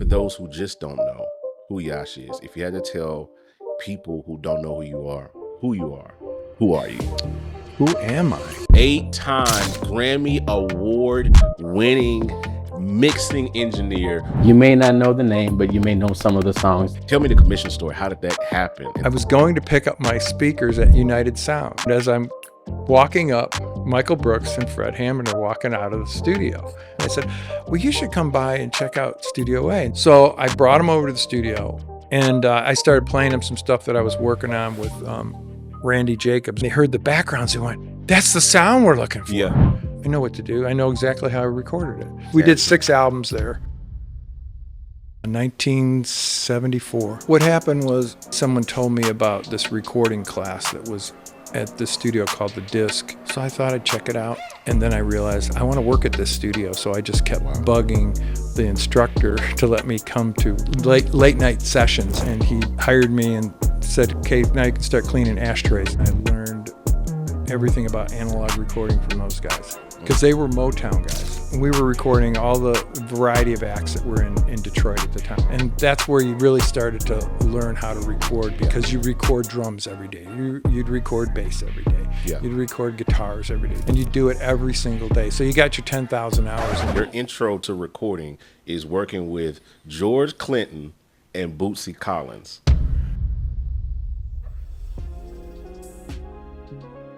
For those who just don't know who Jaszcz is, if you had to tell people who don't know who you are, who are you? Who am I? 8-time Grammy Award winning mixing engineer. You may not know the name, but you may know some of the songs. Tell me the commission story. How did that happen? I was going to pick up my speakers at United Sound. As I'm walking up, Michael Brooks and Fred Hammond are walking out of the studio. I said, well, you should come by and check out Studio A. So I brought them over to the studio, and I started playing them some stuff that I was working on with Randy Jacobs. They heard the backgrounds and went, that's the sound we're looking for. Yeah. I know what to do. I know exactly how I recorded it. We did 6 albums there. 1974. What happened was someone told me about this recording class that was at the studio called The Disc. So I thought I'd check it out. And then I realized I want to work at this studio. So I just kept bugging the instructor to let me come to late night sessions. And he hired me and said, okay, now you can start cleaning ashtrays. I learned everything about analog recording from those guys, because they were Motown guys. And we were recording all the variety of acts that were in Detroit at the time. And that's where you really started to learn how to record, because you record drums every day. You'd record bass every day. Yeah. You'd record guitars every day. And you'd do it every single day. So you got your 10,000 hours. Your intro to recording is working with George Clinton and Bootsy Collins.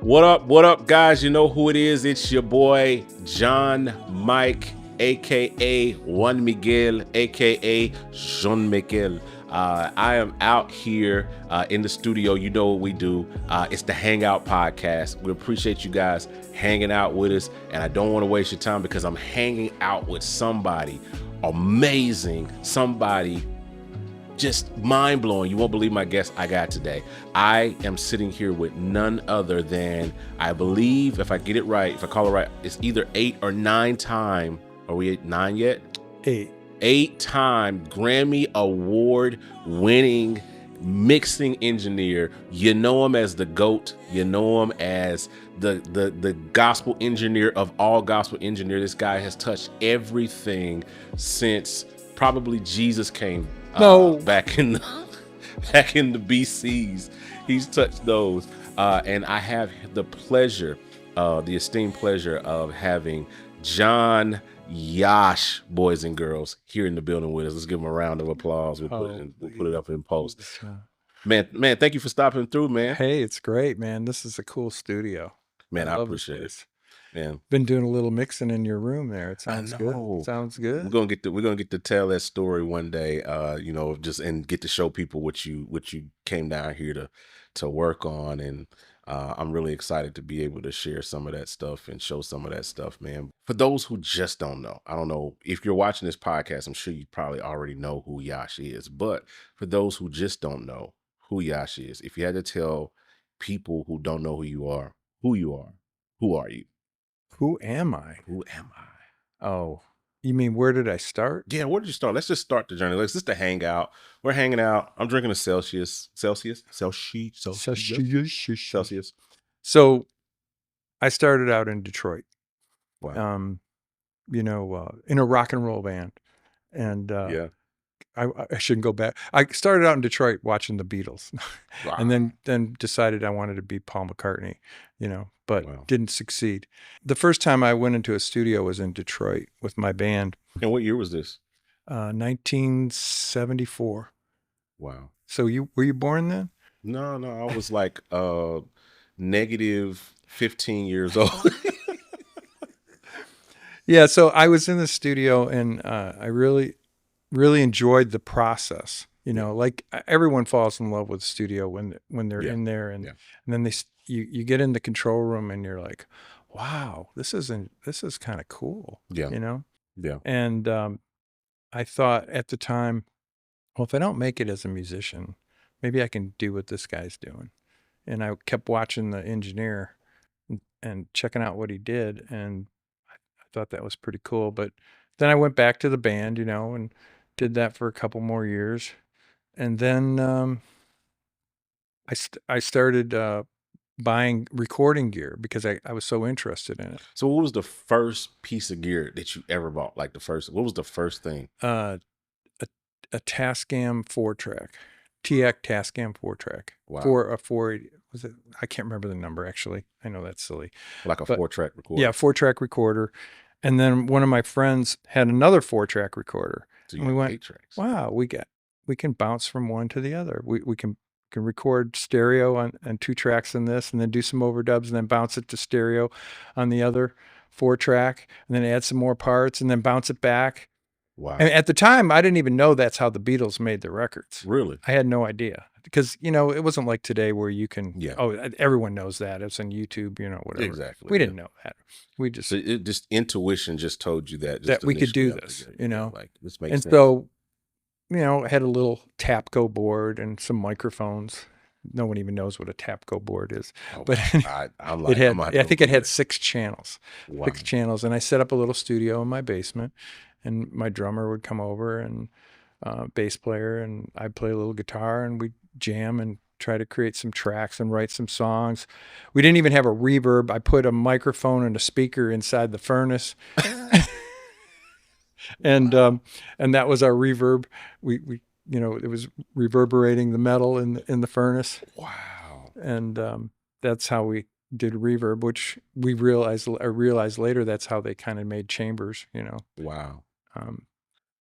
What up, guys? You know who it is. It's your boy, John Mike, a.k.a. Juan Miguel, a.k.a. Jean Miguel. I am out here in the studio. You know what we do. It's the Hangout Podcast. We appreciate you guys hanging out with us. And I don't want to waste your time, because I'm hanging out with somebody amazing, somebody just mind-blowing. You won't believe my guest I got today. I am sitting here with none other than, I believe, if I get it right, if I call it right, it's either 8 or 9 time. Are we at 9 yet? 8. 8-time Grammy Award winning mixing engineer. You know him as the GOAT. You know him as the gospel engineer of all gospel engineers. This guy has touched everything since probably Jesus came back in the BCs. He's touched those, and I have the pleasure, the esteemed pleasure of having John Yosh, boys and girls, here in the building with us. Let's give him a round of applause. We'll put it up in post. Man, thank you for stopping through, man. Hey, it's great, man. This is a cool studio. Man, I appreciate it. Man, been doing a little mixing in your room there. It sounds good. It sounds good. We're gonna get to tell that story one day. And get to show people what you came down here to work on, and I'm really excited to be able to share some of that stuff and show some of that stuff, man. For those who just don't know, I don't know if you're watching this podcast. I'm sure you probably already know who Jaszcz is, but for those who just don't know who Jaszcz is, if you had to tell people who don't know who you are, who are you? Who am I? Who am I? Oh, you mean where did I start? Yeah, where did you start? Let's just start the journey. Let's just the hangout. We're hanging out. I'm drinking a Celsius. So I started out in Detroit. Wow. In a rock and roll band, and yeah. I shouldn't go back. I started out in Detroit watching the Beatles, Wow. and then decided I wanted to be Paul McCartney, but didn't succeed. The first time I went into a studio was in Detroit with my band. And what year was this? 1974. Wow. So were you born then? No, I was like negative 15 years old. Yeah, so I was in the studio, and I really enjoyed the process. Like everyone falls in love with the studio when they're in there, and then you get in the control room and you're like, wow, this is kind of cool. Yeah. Yeah. And I thought at the time, well, if I don't make it as a musician, maybe I can do what this guy's doing. And I kept watching the engineer and checking out what he did, and I thought that was pretty cool. But then I went back to the band, and did that for a couple more years. And then I started buying recording gear because I was so interested in it. So what was the first piece of gear that you ever bought? Like what was the first thing? A a Tascam 4-track, TX Tascam 4-track. Wow. For a 480, was it? I can't remember the number actually. I know that's silly. Like a But 4-track recorder. yeah, 4-track recorder. And then one of my friends had another 4-track recorder. So And you we have went, 8 tracks. wow, we can bounce from one to the other. We can record stereo on 2 tracks in this, and then do some overdubs, and then bounce it to stereo on the other 4-track, and then add some more parts, and then bounce it back. Wow. And at the time, I didn't even know that's how the Beatles made their records. Really? I had no idea, because it wasn't like today where you can. Yeah. Oh, everyone knows that. It's on YouTube, whatever. Exactly. We didn't know that. We just So it just intuition just told you that that we could do initially this, like this makes And sense. so, I had a little Tapco board and some microphones. No one even knows what a Tapco board is, but I'm like, I think it had 6 channels, Wow. 6 channels. And I set up a little studio in my basement, and my drummer would come over, and bass player, and I'd play a little guitar, and we'd jam and try to create some tracks and write some songs. We didn't even have a reverb. I put a microphone and a speaker inside the furnace. And that was our reverb. We it was reverberating the metal in the furnace. Wow. And that's how we did reverb, which I realized later that's how they kind of made chambers. Wow.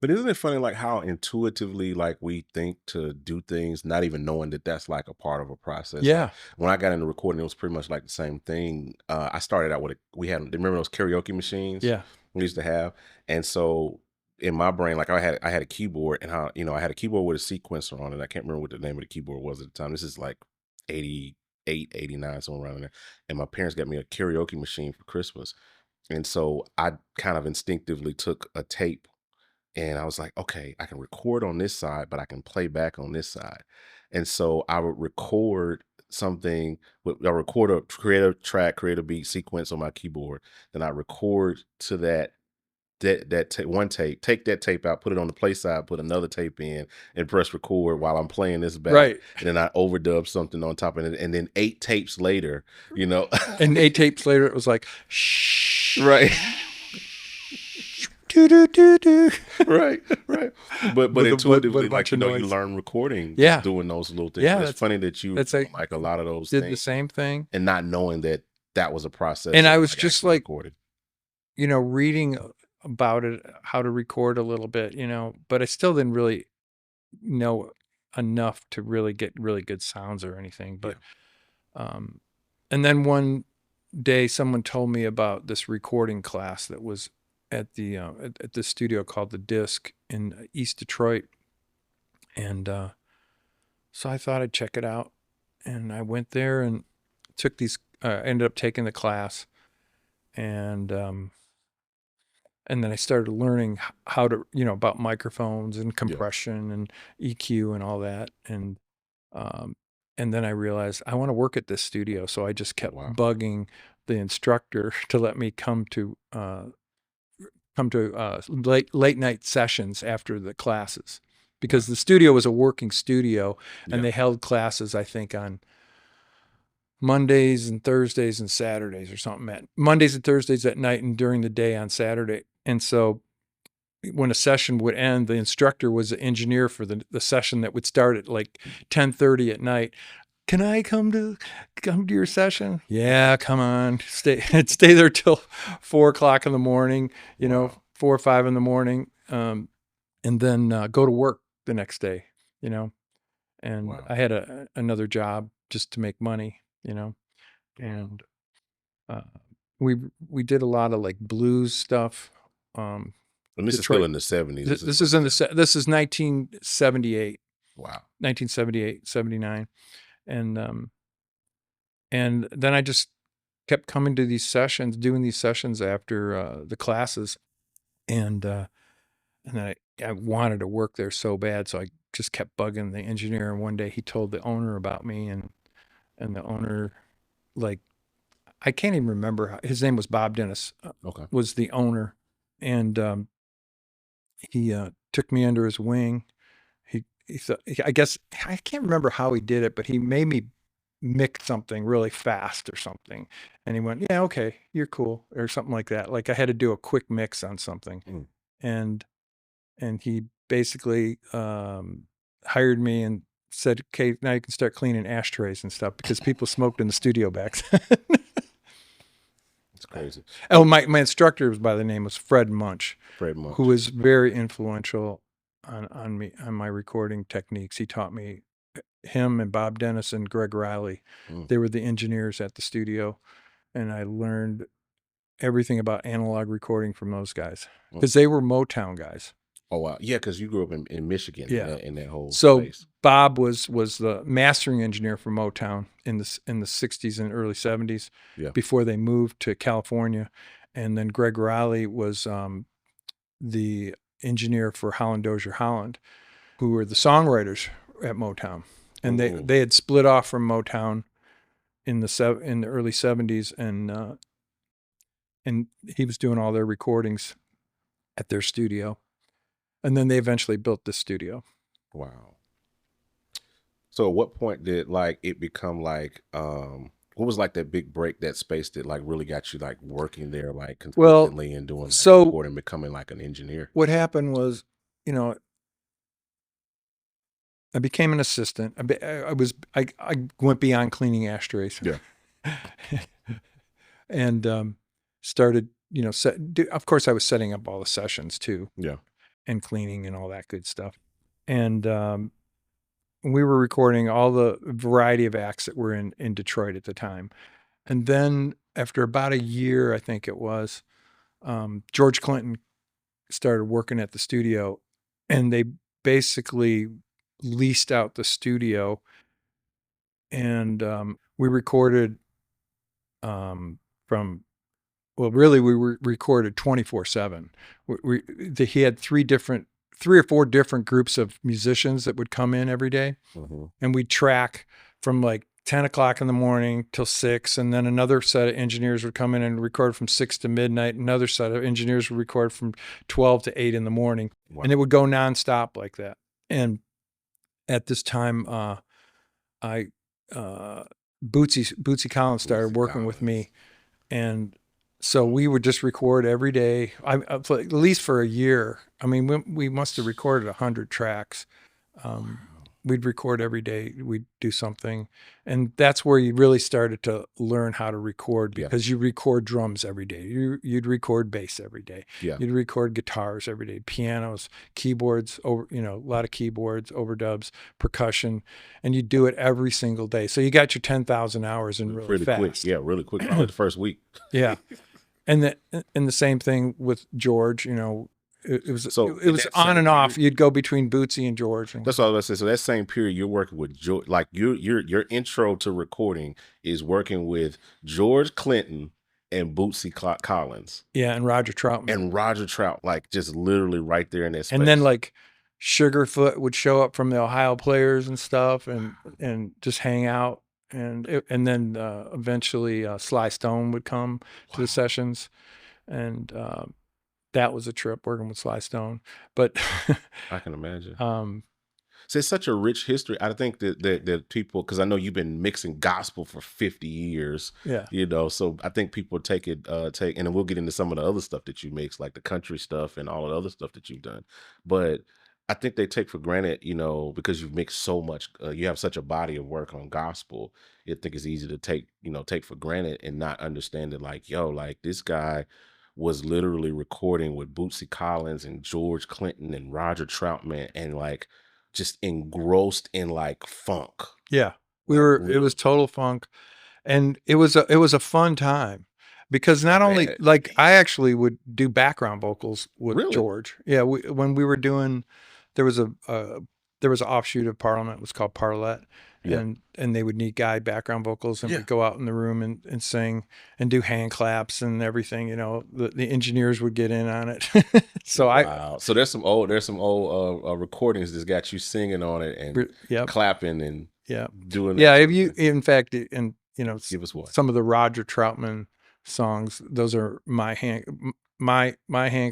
But isn't it funny, like how intuitively, like we think to do things, not even knowing that that's like a part of a process. Yeah. Like, when I got into recording, it was pretty much like the same thing. I started out with remember those karaoke machines? Yeah. We used to have, and so in my brain, like I had a keyboard, and I had a keyboard with a sequencer on it. I can't remember what the name of the keyboard was at the time. This is like 88, 89, somewhere around there. And my parents got me a karaoke machine for Christmas, and so I kind of instinctively took a tape. And I was like, okay, I can record on this side, but I can play back on this side. And so I would record something, create a track, create a beat sequence on my keyboard. Then I record to one tape, take that tape out, put it on the play side, put another tape in, and press record while I'm playing this back. Right. And then I overdub something on top of it. And then 8 tapes later, And 8 tapes later, it was like, shh. Right. Do. Right. But intuitively, bunch like, of you noise. learn recording, Yeah. just doing those little things. Yeah, It's funny that you like a lot of those did things the same thing. and not knowing that was a process. And that, I was just actually like, recorded. reading about it, how to record a little bit, but I still didn't really know enough to really get really good sounds or anything. But, and then one day someone told me about this recording class that was at the at this studio called the Disc in East Detroit. And so I thought I'd check it out. And I went there and took ended up taking the class. And then I started learning how to, about microphones and compression and EQ and all that. And then I realized I want to work at this studio. So I just kept bugging the instructor to let me come to late night sessions after the classes, because the studio was a working studio, and they held classes, I think, on Mondays and Thursdays and Saturdays or something. Mondays and Thursdays at night, and during the day on Saturday. And so when a session would end, the instructor was the engineer for the session that would start at like 10:30 at night. Can I come to your session? Yeah, come on. Stay there till 4 o'clock in the morning, 4 or 5 in the morning, and then go to work the next day, And I had another job just to make money, And we did a lot of like blues stuff. And this is still in the 70s. This is 1978. Wow. 1978, 79. And then I just kept coming to these sessions, doing these sessions after the classes, and then I wanted to work there so bad, so I just kept bugging the engineer. And one day he told the owner about me, and the owner, like, I can't even remember his name was Bob Dennis. Was the owner, and he took me under his wing. He thought, I guess, I can't remember how he did it, but he made me mix something really fast or something. And he went, yeah, okay, you're cool, or something like that. Like I had to do a quick mix on something. And he basically hired me and said, okay, now you can start cleaning ashtrays and stuff, because people smoked in the studio back then. It's crazy. Oh, my instructor was by the name was Fred Munch, Fred Munch. who was very influential on me, on my recording techniques. He taught me, him and Bob Dennis and Greg Riley. They were the engineers at the studio, and I learned everything about analog recording from those guys, because they were Motown guys. Oh wow, yeah, because you grew up in Michigan, in that whole space. Bob was the mastering engineer for Motown in the 60s and early 70s, before they moved to California, and then Greg Riley was the engineer for Holland Dozier Holland, who were the songwriters at Motown, and they had split off from Motown in the early 70s, and he was doing all their recordings at their studio. And then they eventually built this studio. Wow. So at what point did like it become like what was like that big break, that space that like really got you like working there like consistently and doing like recording, becoming like an engineer? What happened was, you know, I became an assistant. I went beyond cleaning ashtrays. Yeah. And started, you know, of course I was setting up all the sessions too. Yeah. And cleaning and all that good stuff. And we were recording all the variety of acts that were in Detroit at the time. And then after about a year, I think it was, George Clinton started working at the studio, and they basically leased out the studio. And we recorded we recorded 24/7. He had three or four different groups of musicians that would come in every day, and we'd track from like 10 o'clock in the morning till 6, and then another set of engineers would come in and record from 6 to midnight. Another set of engineers would record from 12 to 8 in the morning, and it would go nonstop like that. And at this time, Bootsy Collins started working with me, and so we would just record every day, at least for a year. I mean, we must have recorded 100 tracks. We'd record every day. We'd do something. And that's where you really started to learn how to record, because you record drums every day. You'd record bass every day. Yeah. You'd record guitars every day, pianos, keyboards, a lot of keyboards, overdubs, percussion, and you do it every single day. So you got your 10,000 hours in really fast. Quick. Yeah, really quick. Probably the first week. Yeah. And the same thing with George, you know, it was on and off. You'd go between Bootsy and George. That's all I was saying. So that same period you're working with George, like your intro to recording is working with George Clinton and Bootsy Collins. Yeah, and Roger Troutman. Like just literally right there in that space. And then like Sugarfoot would show up from the Ohio Players and stuff, and just hang out. And then eventually Sly Stone would come to the sessions, and that was a trip working with Sly Stone. But I can imagine. So it's such a rich history. I think that people, because I know you've been mixing gospel for 50 years. Yeah. You know, so I think people and then we'll get into some of the other stuff that you mix, like the country stuff and all the other stuff that you've done. But I think they take for granted, you know, because you've mixed so much, you have such a body of work on gospel. I think it's easy to take for granted and not understand it. Like, yo, like this guy was literally recording with Bootsy Collins and George Clinton and Roger Troutman, and like just engrossed in like funk. Yeah, it was total funk, and it was a fun time. Because not only, like, I actually would do background vocals with George. Yeah, when we were doing, there was an offshoot of Parliament. It was called Parlette, and they would need guy background vocals, and we'd go out in the room and sing and do hand claps and everything. You know, the engineers would get in on it. So so there's some old recordings that's got you singing on it and clapping and doing. Yeah, if you, in fact, and you know, give us some of the Roger Troutman songs, those are my hand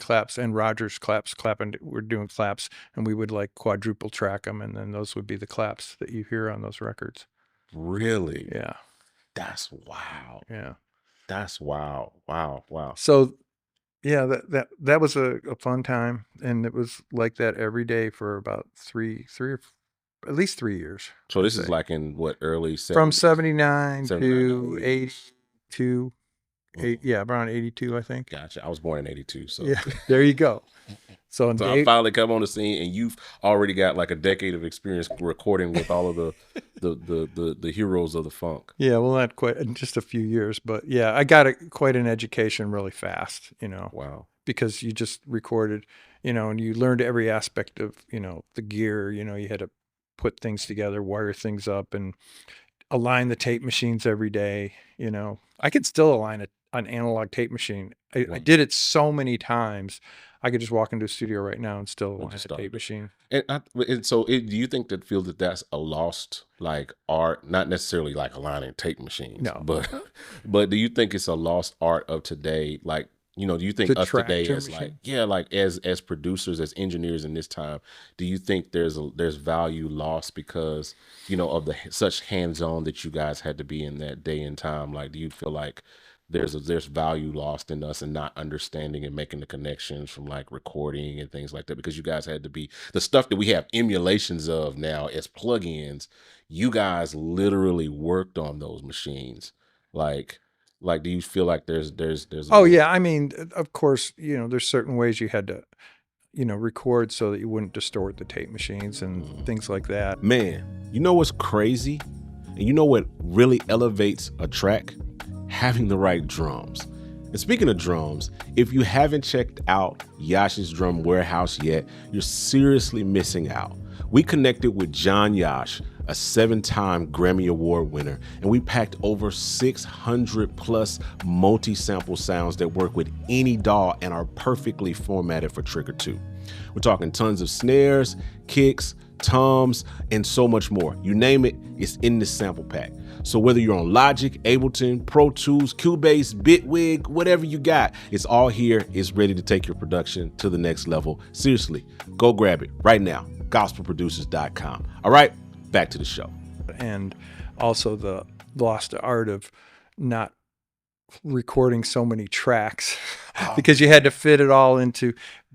claps and Roger's clapping. We're doing claps, and we would like quadruple track them, and then those would be the claps that you hear on those records. Really? Yeah. That's wow. Yeah. That's wow. Wow. So Yeah, that was a fun time, and it was like that every day for about at least 3 years, So I'd this is say. like in what, early From 70s? 79 79 to to 80. 82, Mhm. around 82, I think. Gotcha. I was born in 82, so Yeah, there you go. So so I finally come on the scene, and you've already got like a decade of experience recording with all of the heroes of the funk. yeah, well, not quite, in just a few years, but yeah, I got quite an education really fast, Wow. because you just recorded, and you learned every aspect of, the gear. You had to put things together, wire things up, and align the tape machines every day. I could still align an analog tape machine. I Wow. did it so many times. I could just walk into a studio right now and still align just a start tape it. machine. And so, do you think that that's a lost like art? Not necessarily like aligning tape machines, No, but do you think it's a lost art of today? Like, do you think to us track today to a as like, machine. yeah, like as producers, as engineers in this time, do you think there's value lost because of the such hands on that you guys had to be in that day and time? Like, do you feel like there's value lost in us and not understanding and making the connections from like recording and things like that, because you guys had to be the stuff that we have emulations of now as plugins? You guys literally worked on those machines. like do you feel like there's a Oh little yeah, I mean, of course, there's certain ways you had to, record so that you wouldn't distort the tape machines and things like that. man, you know what's crazy, and you know what really elevates a track? Having the right drums. And speaking of drums, if you haven't checked out Jaszcz's Drum Warehouse yet, you're seriously missing out. We connected with John Yosh, a 7-time Grammy Award winner, and we packed over 600 plus multi-sample sounds that work with any DAW and are perfectly formatted for Trigger 2. We're talking tons of snares, kicks, toms, and so much more. You name it, it's in this sample pack. So whether you're on Logic, Ableton, Pro Tools, Cubase, Bitwig, whatever you got, it's all here. It's ready to take your production to the next level. Seriously, go grab it right now. gospelproducers.com. All right, back to the show. And also the lost art of not recording so many tracks because you had to fit it all into,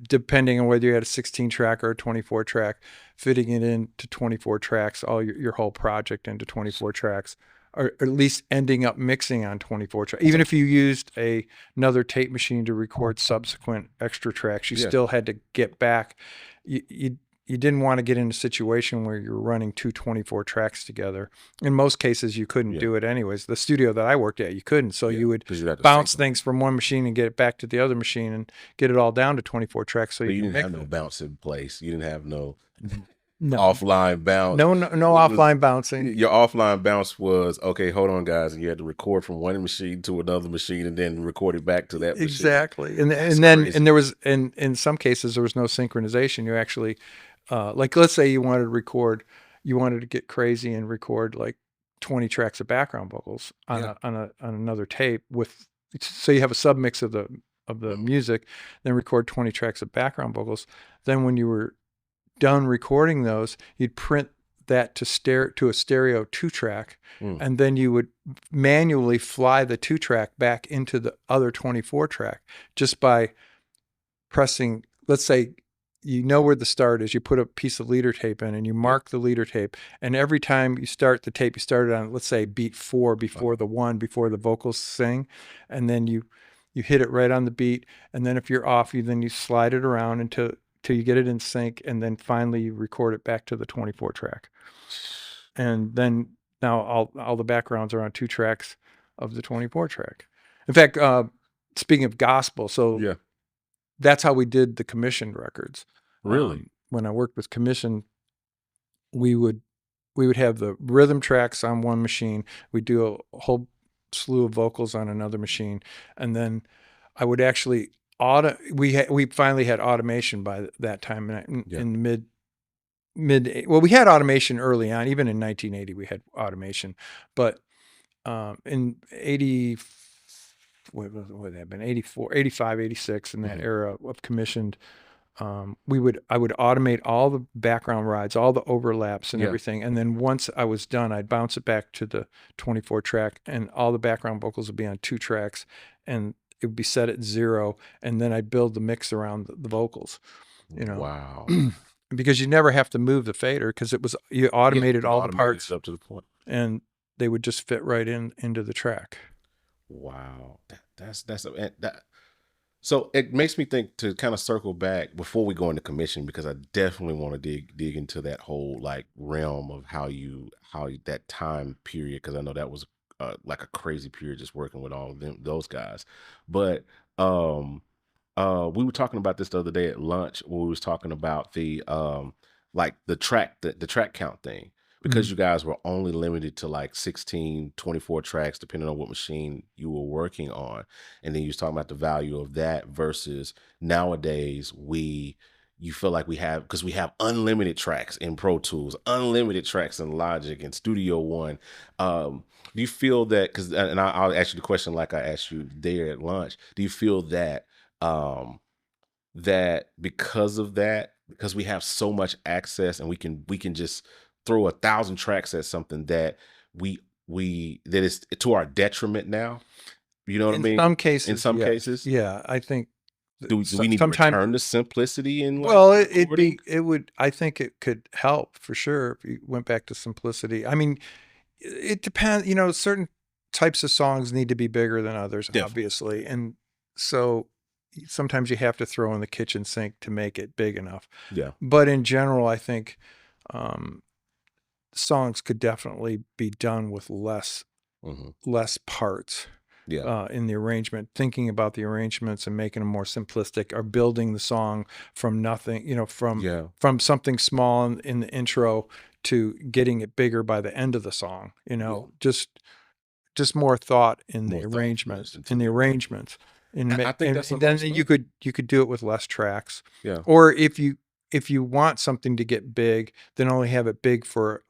depending on whether you had a 16 track or a 24 track, fitting it into 24 tracks, all your whole project into 24 tracks, or at least ending up mixing on 24 tracks. Even if you used another tape machine to record subsequent extra tracks, you still had to get back. You didn't want to get in a situation where you're running 24 tracks together. In most cases, you couldn't do it anyways. The studio that I worked at, you couldn't. So you would bounce things from one machine and get it back to the other machine and get it all down to 24 tracks. So But you didn't can have mix no it. bounce in place. You didn't have no No. offline bounce. No offline bouncing. Your offline bounce was, okay, hold on, guys, and you had to record from one machine to another machine and then record it back to that machine. Exactly. And crazy. there was, in some cases, there was no synchronization. You actually, like, let's say you wanted to get crazy and record like 20 tracks of background vocals on another tape so you have a submix of the music, then record 20 tracks of background vocals. Then when you were done recording those, you'd print that to a stereo 2-track, and then you would manually fly the 2-track back into the other 24 track just by pressing. Let's say where the start is. You put a piece of leader tape in and you mark the leader tape, and every time you start the tape, you started on, let's say, beat 4 before the 1, before the vocals sing, and then you hit it right on the beat, and then if you're off, you slide it around until you get it in sync, and then finally you record it back to the 24 track. And then now all the backgrounds are on 2 tracks of the 24 track. In fact, speaking of gospel, so that's how we did the commissioned records. Really? When I worked with commission, we would have the rhythm tracks on one machine. We'd do a whole slew of vocals on another machine, and then I would actually we finally had automation by that time in the well, we had automation early on. Even in 1980 we had automation, but in 80, what would that have been, 84, 85, 86, in that era of commissioned, I would automate all the background rides, all the overlaps and everything, and then once I was done, I'd bounce it back to the 24 track, and all the background vocals would be on 2 tracks, and it would be set at 0, and then I'd build the mix around the vocals, Wow. because you never have to move the fader because you automated all the parts up to the point. and they would just fit right into the track. Wow. So it makes me think, to kind of circle back before we go into commission, because I definitely want to dig into that whole like realm of how that time period, because I know that was like a crazy period just working with all of those guys. But we were talking about this the other day at lunch when we was talking about the like the track count thing, because you guys were only limited to like 16, 24 tracks, depending on what machine you were working on. And then you was talking about the value of that versus nowadays you feel like we have unlimited tracks in Pro Tools, unlimited tracks in Logic and Studio One. Do you feel that, and I'll ask you the question like I asked you there at lunch, do you feel that that because we have so much access and we can just throw 1,000 tracks at something, that that is to our detriment now? You know what I mean? In some cases, yeah. I think. Do we need to return to simplicity in? I think it could help for sure if you went back to simplicity. I mean, it depends. Certain types of songs need to be bigger than others, obviously, and so sometimes you have to throw in the kitchen sink to make it big enough. Yeah. But in general, I think songs could definitely be done with less parts. Yeah. In the arrangement, thinking about the arrangements and making them more simplistic, or building the song from nothing, from something small in the intro to getting it bigger by the end of the song, just more thought in the arrangements, I think that's then you could do it with less tracks. Yeah. Or if you want something to get big, then only have it big for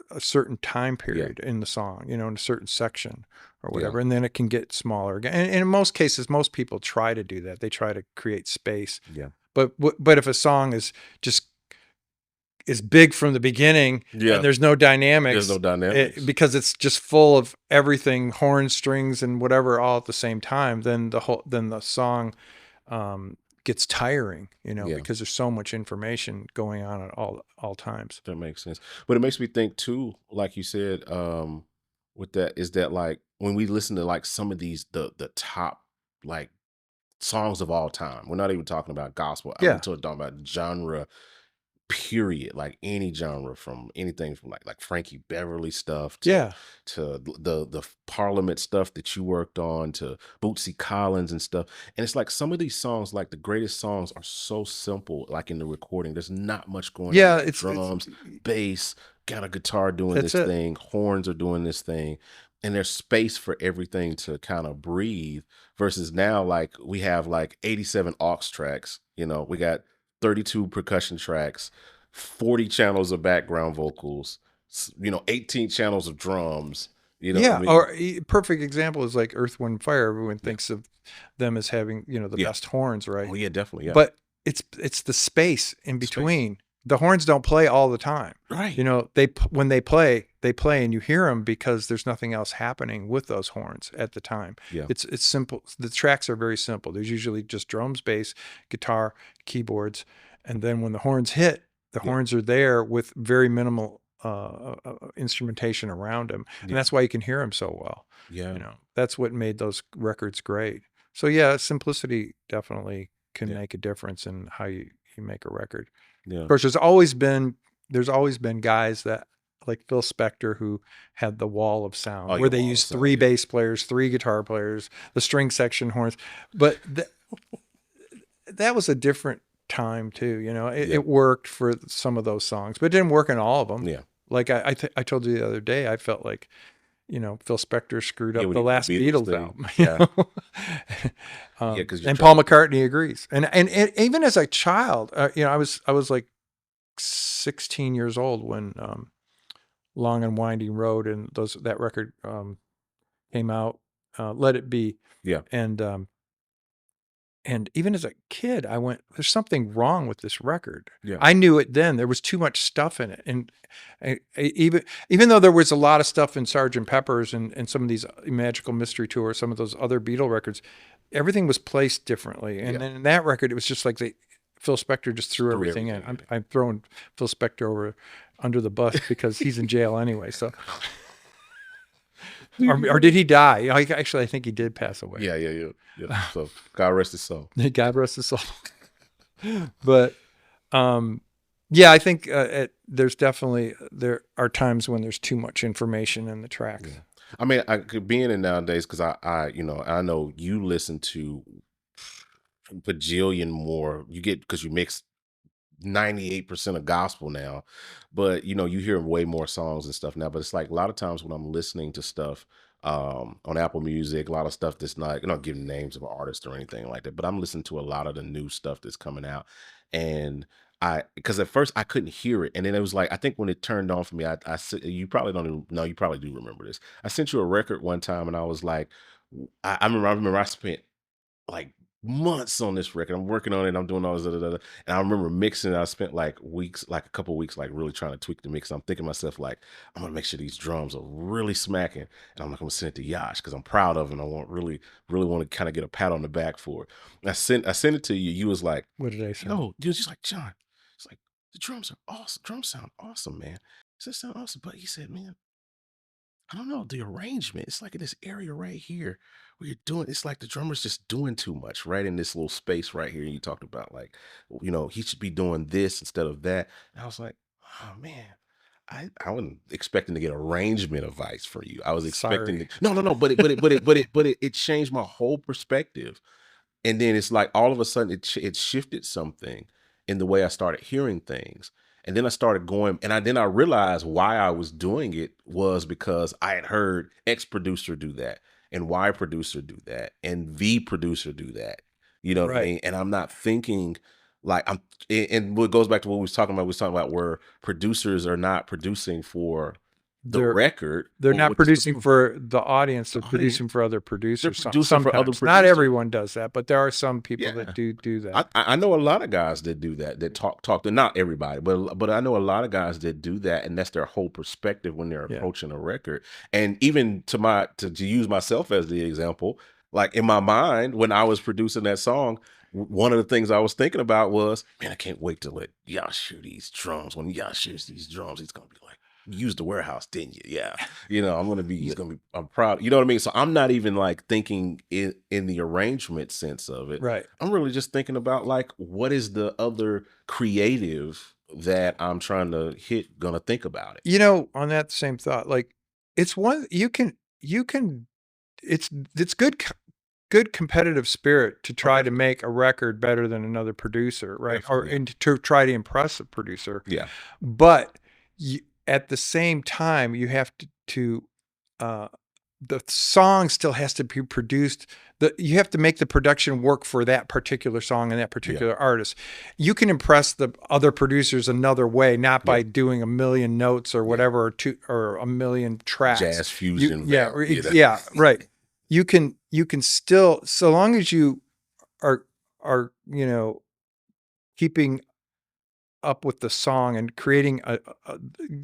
a certain time period in the song, in a certain section or whatever, and then it can get smaller again. And in most cases, most people try to do that. They try to create space. Yeah. But if a song is big from the beginning, and there's no dynamics, because it's just full of everything, horns, strings, and whatever, all at the same time, then the song gets tiring, because there's so much information going on at all times. That makes sense. But it makes me think too, like you said, with that, is that like when we listen to like some of these the top like songs of all time, we're not even talking about gospel. I'm talking about genre, period, like any genre, from anything from like Frankie Beverly stuff to the Parliament stuff that you worked on, to Bootsy Collins and stuff. And it's like some of these songs, like the greatest songs, are so simple, like in the recording. There's not much going on. It's drums, bass, got a guitar doing this thing, horns are doing this thing, and there's space for everything to kind of breathe, versus now like we have like 87 aux tracks, we got 32 percussion tracks, 40 channels of background vocals, 18 channels of drums. Or a perfect example is like Earth, Wind, Fire. Everyone thinks of them as having, the best horns, right? Oh yeah, definitely. Yeah. But it's the space in between. The horns don't play all the time. Right. When they play and you hear them because there's nothing else happening with those horns at the time. Yeah. It's simple. The tracks are very simple. There's usually just drums, bass, guitar, keyboards. And then when the horns hit, the horns are there with very minimal instrumentation around them. And that's why you can hear them so well. Yeah. That's what made those records great. So simplicity definitely can make a difference in how you make a record. Yeah. Of course, there's always been guys that, like Phil Spector, who had the wall of sound, where they used 3 bass players, 3 guitar players, the string section, horns. But that was a different time too. It worked for some of those songs, but it didn't work in all of them. Yeah. Like I told you the other day, I felt like, Phil Spector screwed up the last Beatles album. Yeah. And Paul McCartney agrees. And even as a child, I was like 16 years old when Long and Winding Road and that record came out, Let It Be. Yeah. And even as a kid, I went, there's something wrong with this record. Yeah. I knew it then. There was too much stuff in it. And even though there was a lot of stuff in Sgt. Pepper's and some of these Magical Mystery Tour, some of those other Beatle records, everything was placed differently. And then in that record, it was just like Phil Spector just threw everything in. I'm throwing Phil Spector under the bus because he's in jail anyway. So, or did he die? Actually, I think he did pass away. Yeah. So God rest his soul. God rest his soul. But, yeah, I think there are times when there's too much information in the tracks. Yeah. I mean, being in nowadays, because I know you listen to a bajillion more. You get, because you mix 98% of gospel now, but you hear way more songs and stuff now. But it's like a lot of times when I'm listening to stuff on Apple Music, a lot of stuff that's not giving names of artists or anything like that, but I'm listening to a lot of the new stuff that's coming out. And because at first I couldn't hear it, and then it was like, I think when it turned on for me, you probably don't even know, you probably do remember this. I sent you a record one time, and I was like, I remember I spent like months on this record. I'm working on it. I'm doing all this, and I remember mixing it. I spent like a couple weeks, like really trying to tweak the mix. I'm thinking to myself, like, I'm gonna make sure these drums are really smacking, and I'm not gonna send it to Jaszcz because I'm proud of it. And I really want to kind of get a pat on the back for it. And I sent it to you. You was like, what did I say? No, you was just like, John. It's like, the drums are awesome. Drums sound awesome, man. It sound awesome. But he said, man, I don't know, the arrangement. It's like in this area right here where you're doing, it's like the drummer's just doing too much, right? In this little space right here. And you talked about like, he should be doing this instead of that. And I was like, oh man, I wasn't expecting to get arrangement advice from you. I was expecting no, but it changed my whole perspective. And then it's like all of a sudden it shifted something in the way I started hearing things. And then I started going, and then I realized why I was doing it was because I had heard X producer do that, and Y producer do that, and V producer do that. You know what I mean? And I'm not thinking like and what goes back to what we was talking about where producers are not producing for the record. They're not producing for the audience. They're producing for other producers. They're producing for other producers. Not everyone does that, but there are some people that do that. I know a lot of guys that do that. That talk to, not everybody, but I know a lot of guys that do that, and that's their whole perspective when they're approaching a record. And even to use myself as the example, like in my mind when I was producing that song, one of the things I was thinking about was, man, I can't wait to let Jaszcz hear these drums. When Jaszcz hears these drums, he's gonna be like, you used the warehouse, didn't you? Yeah. I'm proud. You know what I mean? So I'm not even like thinking in the arrangement sense of it. Right. I'm really just thinking about like, what is the other creative that I'm trying to hit gonna think about it? On that same thought, like it's good competitive spirit to try to make a record better than another producer, right? And to try to impress a producer. Yeah. But at the same time, you have to the song still has to be produced. You have to make the production work for that particular song and that particular artist. You can impress the other producers another way, not by doing a million notes or whatever, or a million tracks. Jazz fusion. Right. You can still, so long as you are keeping up with the song and creating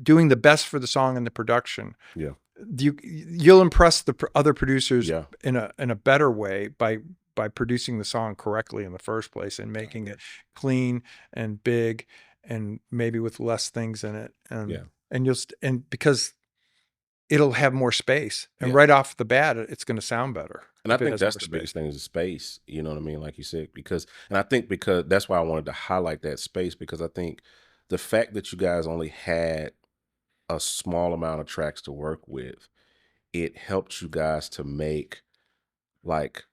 doing the best for the song and the production. Yeah. You'll impress the other producers in a better way by producing the song correctly in the first place and making it clean and big and maybe with less things in it. And because it'll have more space, and right off the bat, it's going to sound better. And I think that's the biggest thing is the space. You know what I mean? Like you said, because that's why I wanted to highlight that space, because I think the fact that you guys only had a small amount of tracks to work with, it helped you guys to make like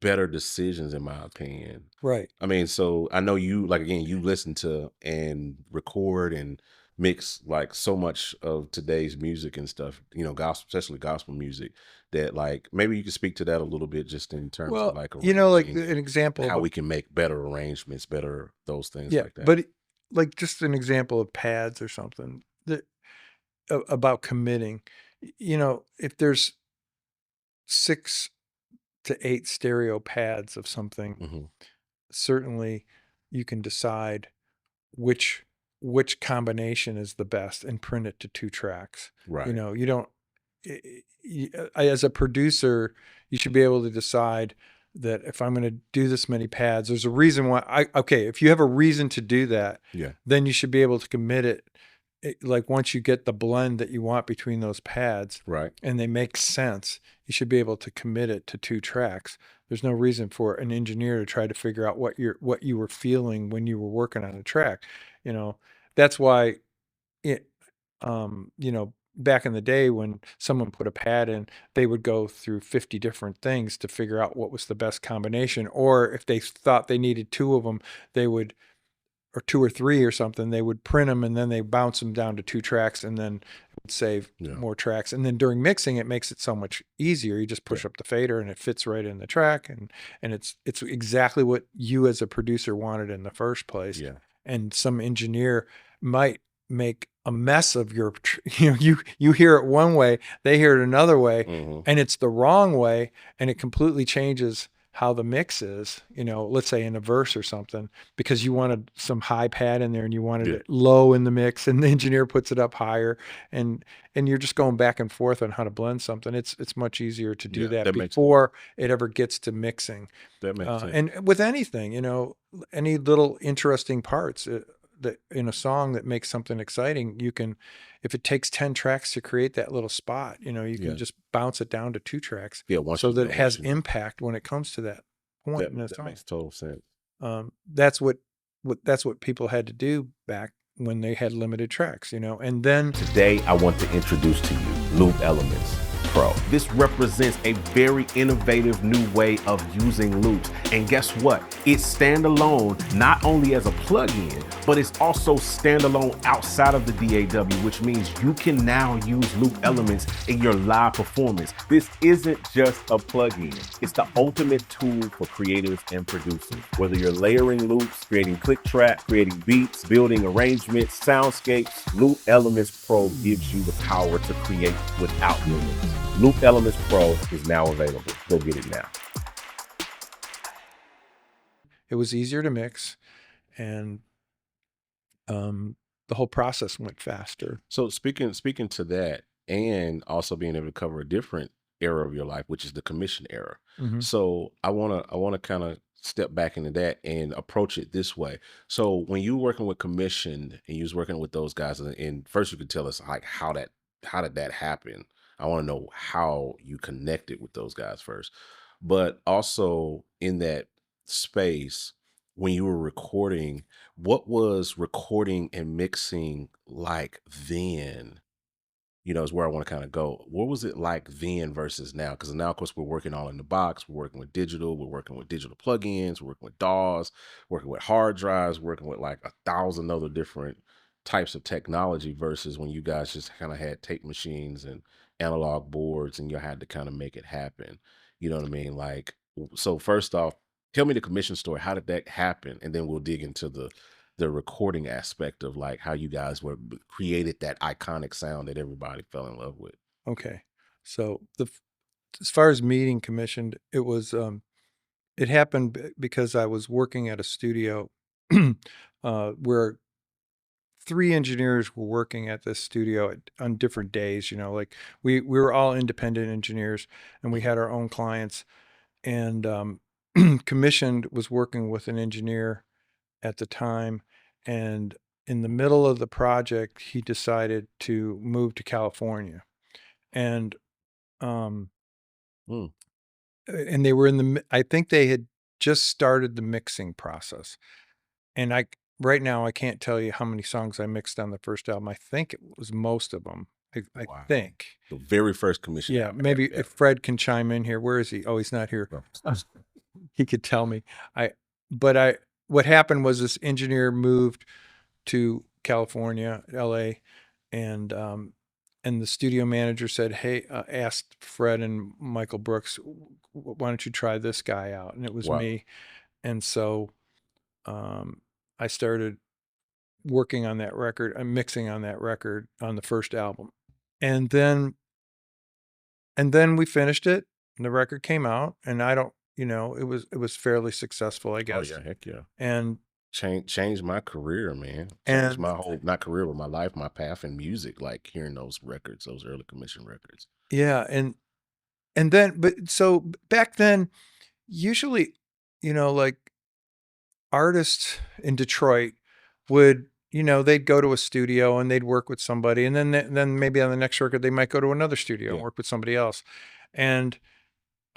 better decisions, in my opinion. Right. I mean, so I know you, like, again, you listen to and record and mix like so much of today's music and stuff, gospel, especially gospel music, that like maybe you could speak to that a little bit, just in terms of like, like an example how we can make better arrangements, better those things like that. But like just an example of pads or something that about committing, if there's 6 to 8 stereo pads of something, certainly you can decide which combination is the best and print it to 2 tracks. Right. You don't, as a producer, you should be able to decide that if I'm going to do this many pads, there's a reason why if you have a reason to do that, then you should be able to commit it. Like once you get the blend that you want between those pads, right, and they make sense, you should be able to commit it to 2 tracks. There's no reason for an engineer to try to figure out what you were feeling when you were working on a track. That's why back in the day when someone put a pad in, they would go through 50 different things to figure out what was the best combination. Or if they thought they needed 2 of them, or 2 or 3 or something, they would print them and then they bounce them down to 2 tracks and then it would save more tracks. And then during mixing, it makes it so much easier. You just push up the fader and it fits right in the track. And it's exactly what you as a producer wanted in the first place. Yeah. And some engineer might make a mess of your, you hear it one way, they hear it another way, and it's the wrong way. And it completely changes how the mix is, let's say in a verse or something, because you wanted some high pad in there and you wanted it low in the mix, and the engineer puts it up higher, and you're just going back and forth on how to blend something. It's much easier to do that before it ever gets to mixing. That makes sense. And with anything, any little interesting parts that in a song that makes something exciting, you can, if it takes 10 tracks to create that little spot, you can just bounce it down to 2 tracks, so that it has impact when it comes to that point in the song. That makes total sense. That's what people had to do back when they had limited tracks, and then today I want to introduce to you Loop Elements Pro. This represents a very innovative new way of using loops. And guess what? It's standalone, not only as a plugin, but it's also standalone outside of the DAW, which means you can now use loop elements in your live performance. This isn't just a plugin. It's the ultimate tool for creatives and producers. Whether you're layering loops, creating click track, creating beats, building arrangements, soundscapes, Loop Elements Pro gives you the power to create without limits. Loop Elements Pro is now available. Go get it now. It was easier to mix, and the whole process went faster. So speaking to that, and also being able to cover a different era of your life, which is the commission era. So I wanna kind of step back into that and approach it this way. So when you were working with commission and you was working with those guys, and first you could tell us like how did that happen? I want to know how you connected with those guys first, but also in that space when you were recording, what was recording and mixing like then? Is where I want to kind of go. What was it like then versus now? Because now, of course, we're working all in the box. We're working with digital. We're working with digital plugins. We're working with DAWs. Working with hard drives. Working with like 1,000 other different types of technology versus when you guys just kind of had tape machines and analog boards and you had to kind of make it happen. You know what I mean? Like, so first off, tell me the commission story. How did that happen? And then we'll dig into the recording aspect of like how you guys created that iconic sound that everybody fell in love with. Okay. So as far as meeting commissioned, it was, it happened because I was working at a studio where 3 engineers were working at this studio on different days, like we were all independent engineers and we had our own clients, and commissioned was working with an engineer at the time. And in the middle of the project, he decided to move to California, and and they were I think they had just started the mixing process. And right now, I can't tell you how many songs I mixed on the first album. I think it was most of them. I think. The very first commission. Yeah, maybe if Fred can chime in here. Where is he? Oh, he's not here. He could tell me. What happened was this engineer moved to California, LA, and the studio manager said, "Hey," asked Fred and Michael Brooks, "Why don't you try this guy out?" And it was me. And so I started working on that record, mixing on that record on the first album. And then we finished it and the record came out, and it was fairly successful, I guess. Oh yeah, heck yeah. And changed my career, man. Changed my whole, not career, but my life, my path in music, like hearing those records, those early commission records. Yeah. And then, but so back then, usually, like artists in Detroit would, they'd go to a studio and they'd work with somebody, and then maybe on the next record they might go to another studio and work with somebody else. And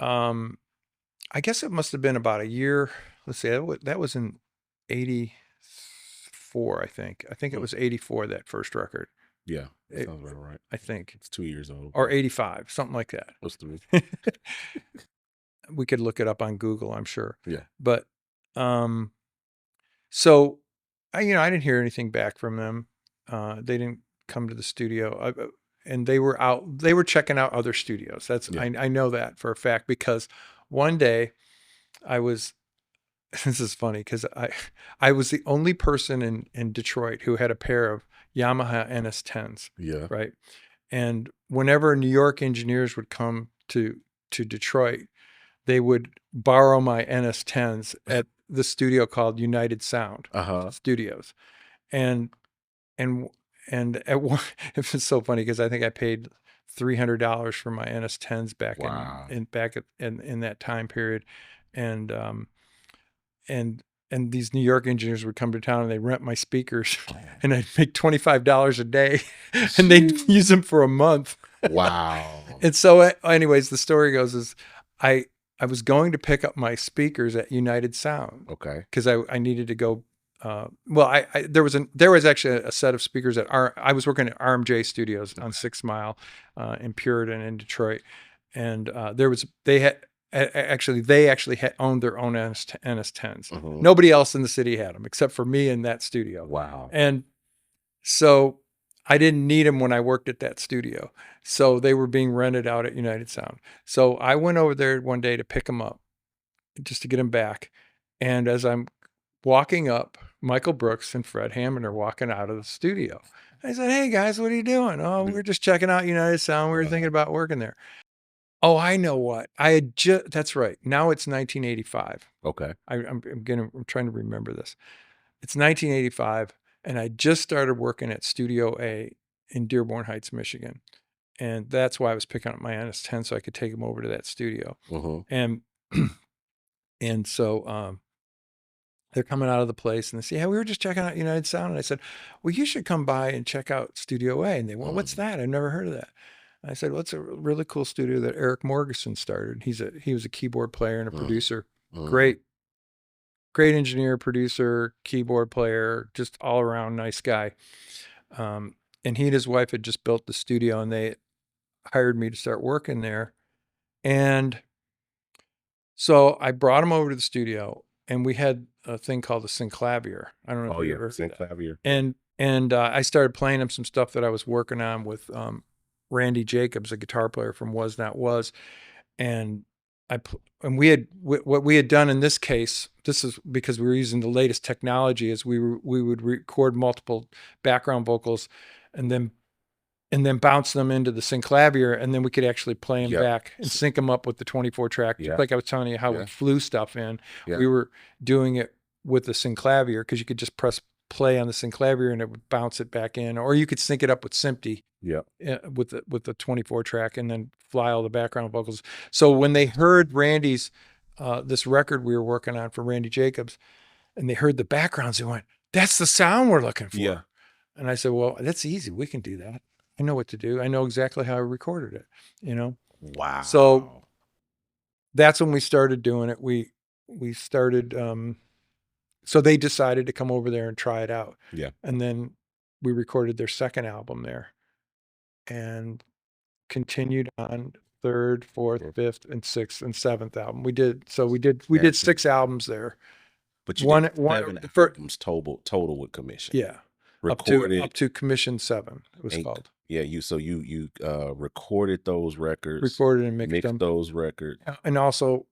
I guess it must have been about a year. Let's see, that was in 84, I think. I think it was 84, that first record. Yeah, that sounds about right. I think it's 2 years old. Or 85, something like that. What's the reason? We could look it up on Google, I'm sure. Yeah. But so I didn't hear anything back from them. They didn't come to the studio, and they were checking out other studios. I know that for a fact, because one day this is funny, because I was the only person in Detroit who had a pair of Yamaha NS10s. Yeah. Right. And whenever New York engineers would come to Detroit, they would borrow my NS10s at the studio called United Sound Studios. And at one, it was so funny, because I think I paid $300 for my NS10s back in that time period. And these New York engineers would come to town and they rent my speakers, and I'd make $25 a day, and they'd use them for a month. Wow. And so anyways, the story goes is I was going to pick up my speakers at United Sound. Okay. Because I needed to go. There was actually a set of speakers I was working at RMJ Studios on 6 Mile in Puritan in Detroit, and they actually had owned their own NS10s. Mm-hmm. Nobody else in the city had them except for me in that studio. Wow. And so I didn't need them when I worked at that studio. So they were being rented out at United Sound. So I went over there one day to pick them up, just to get them back. And as I'm walking up, Michael Brooks and Fred Hammond are walking out of the studio. I said, "Hey guys, what are you doing?" "Oh, we're just checking out United Sound. We were thinking about working there." "Oh, I know what. That's right. Now it's 1985. Okay. I'm trying to remember this. It's 1985, and I just started working at Studio A in Dearborn Heights, Michigan. And that's why I was picking up my NS10, so I could take them over to that studio. Mm-hmm. And so they're coming out of the place, and they say, "Hey, we were just checking out United Sound." And I said, "Well, you should come by and check out Studio A." And they went, "What's that? I've never heard of that." I said, "Well, it's a really cool studio that Eric Morgeson started. He was a keyboard player and a producer. Great engineer, producer, keyboard player, just all around nice guy." And he and his wife had just built the studio, and they hired me to start working there. And so I brought him over to the studio, and we had a thing called the synclavier. I don't know if you ever heard of that. Synclavier. And I started playing him some stuff that I was working on with Randy Jacobs, a guitar player from Was Not Was. And what we had done in this case, this is because we were using the latest technology, is we would record multiple background vocals and then bounce them into the synclavier, and then we could actually play them back and sync them up with the 24 track. Like I was telling you how we flew stuff in. We were doing it with the synclavier, because you could just press play on the synclavier and it would bounce it back in, or you could sync it up with SMPTE. With the 24 track, and then fly all the background vocals. So when they heard Randy's this record we were working on for Randy Jacobs, and they heard the backgrounds, they went, "That's the sound we're looking for." And I said, "Well, that's easy. We can do that. I know what to do. I know exactly how I recorded it." Wow. So that's when we started doing it. We started. So they decided to come over there and try it out. And then we recorded their second album there, and continued on third, fourth, fifth, and sixth, and seventh album. We did 6 albums there. But you did 7 albums total with Commission. Recorded up to Commission 7, it was called. You recorded those records, recorded and mixed them. those records, and also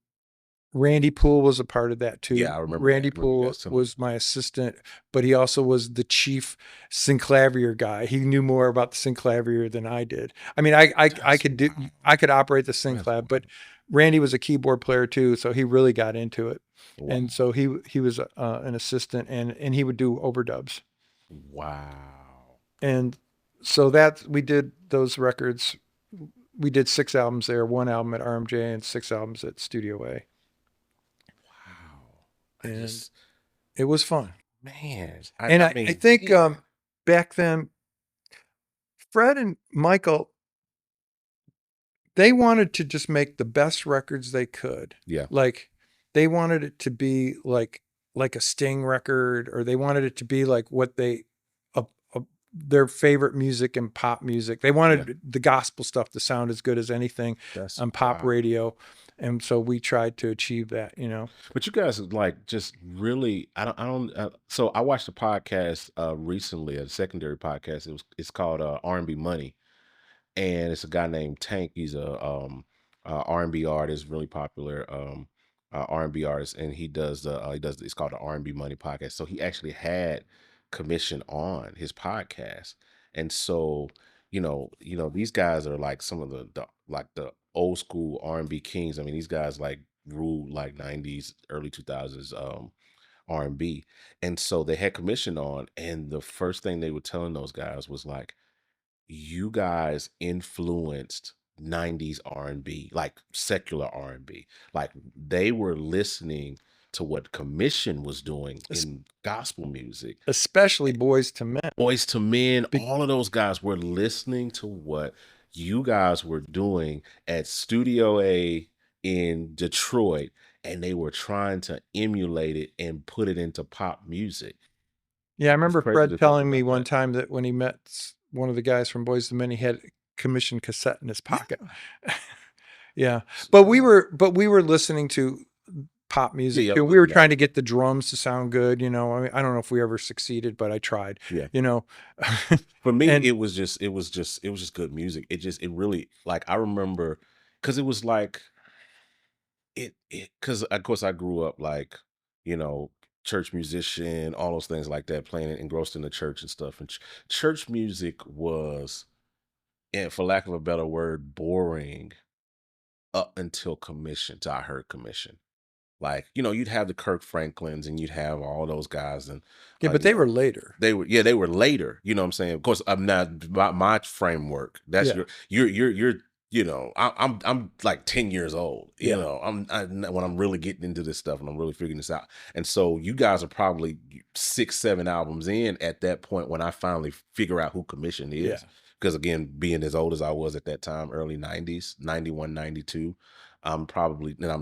Randy Poole was a part of that too. I remember. Randy Poole was my assistant, but he also was the chief synclavier guy. He knew more about the synclavier than I did. I mean, I could operate the synclav, but Randy was a keyboard player too, so he really got into it. Wow. And so he was an assistant, and he would do overdubs. Wow. And so we did those records. We did 6 albums there, 1 album at RMJ and 6 albums at Studio A. and it was fun. Man, And mean, I think yeah. back then, Fred and Michael, they wanted to just make the best records they could. Yeah. Like they wanted it to be like a Sting record, or they wanted it to be like what they their favorite music and pop music. They wanted the gospel stuff to sound as good as anything on pop radio. And so we tried to achieve that, you know. But you guys like just really, so I watched a podcast recently, a secondary podcast. It's called R&B Money, and it's a guy named Tank. He's a R&B artist, really popular R&B artist, and he does it's called the R&B Money podcast. So he actually had commission on his podcast, and so these guys are like some of the old school R&B kings. I mean, these guys like ruled like 90s, early 2000s R&B, and so they had commission on, and the first thing they were telling those guys was like, you guys influenced 90s R&B, like secular R&B. Like they were listening to what Commission was doing in gospel music. Especially Boys to Men. Boys to Men, all of those guys were listening to what you guys were doing at Studio A in Detroit, and they were trying to emulate it and put it into pop music. Yeah, I remember Fred telling me one time that when he met one of the guys from Boys to Men, he had a commissioned cassette in his pocket. Yeah. But we were listening to pop music. Yeah, we were trying to get the drums to sound good, you know. I mean, I don't know if we ever succeeded, but I tried. Yeah. You know. For me, it was just good music. It really, like, I remember, because it was like because of course I grew up like, church musician, all those things like that, playing it, engrossed in the church and stuff. And church music was, and for lack of a better word, boring up until Commission. Till I heard Commission. Like, you'd have the Kirk Franklins and you'd have all those guys, and but they were later. They were later. You know what I'm saying? Of course, I'm not my framework. That's you're I'm like 10 years old. You know, when I'm really getting into this stuff and I'm really figuring this out. And so you guys are probably 6-7 albums in at that point when I finally figure out who Commission is. Yeah. Because again, being as old as I was at that time, early 90s, 91, 92, I'm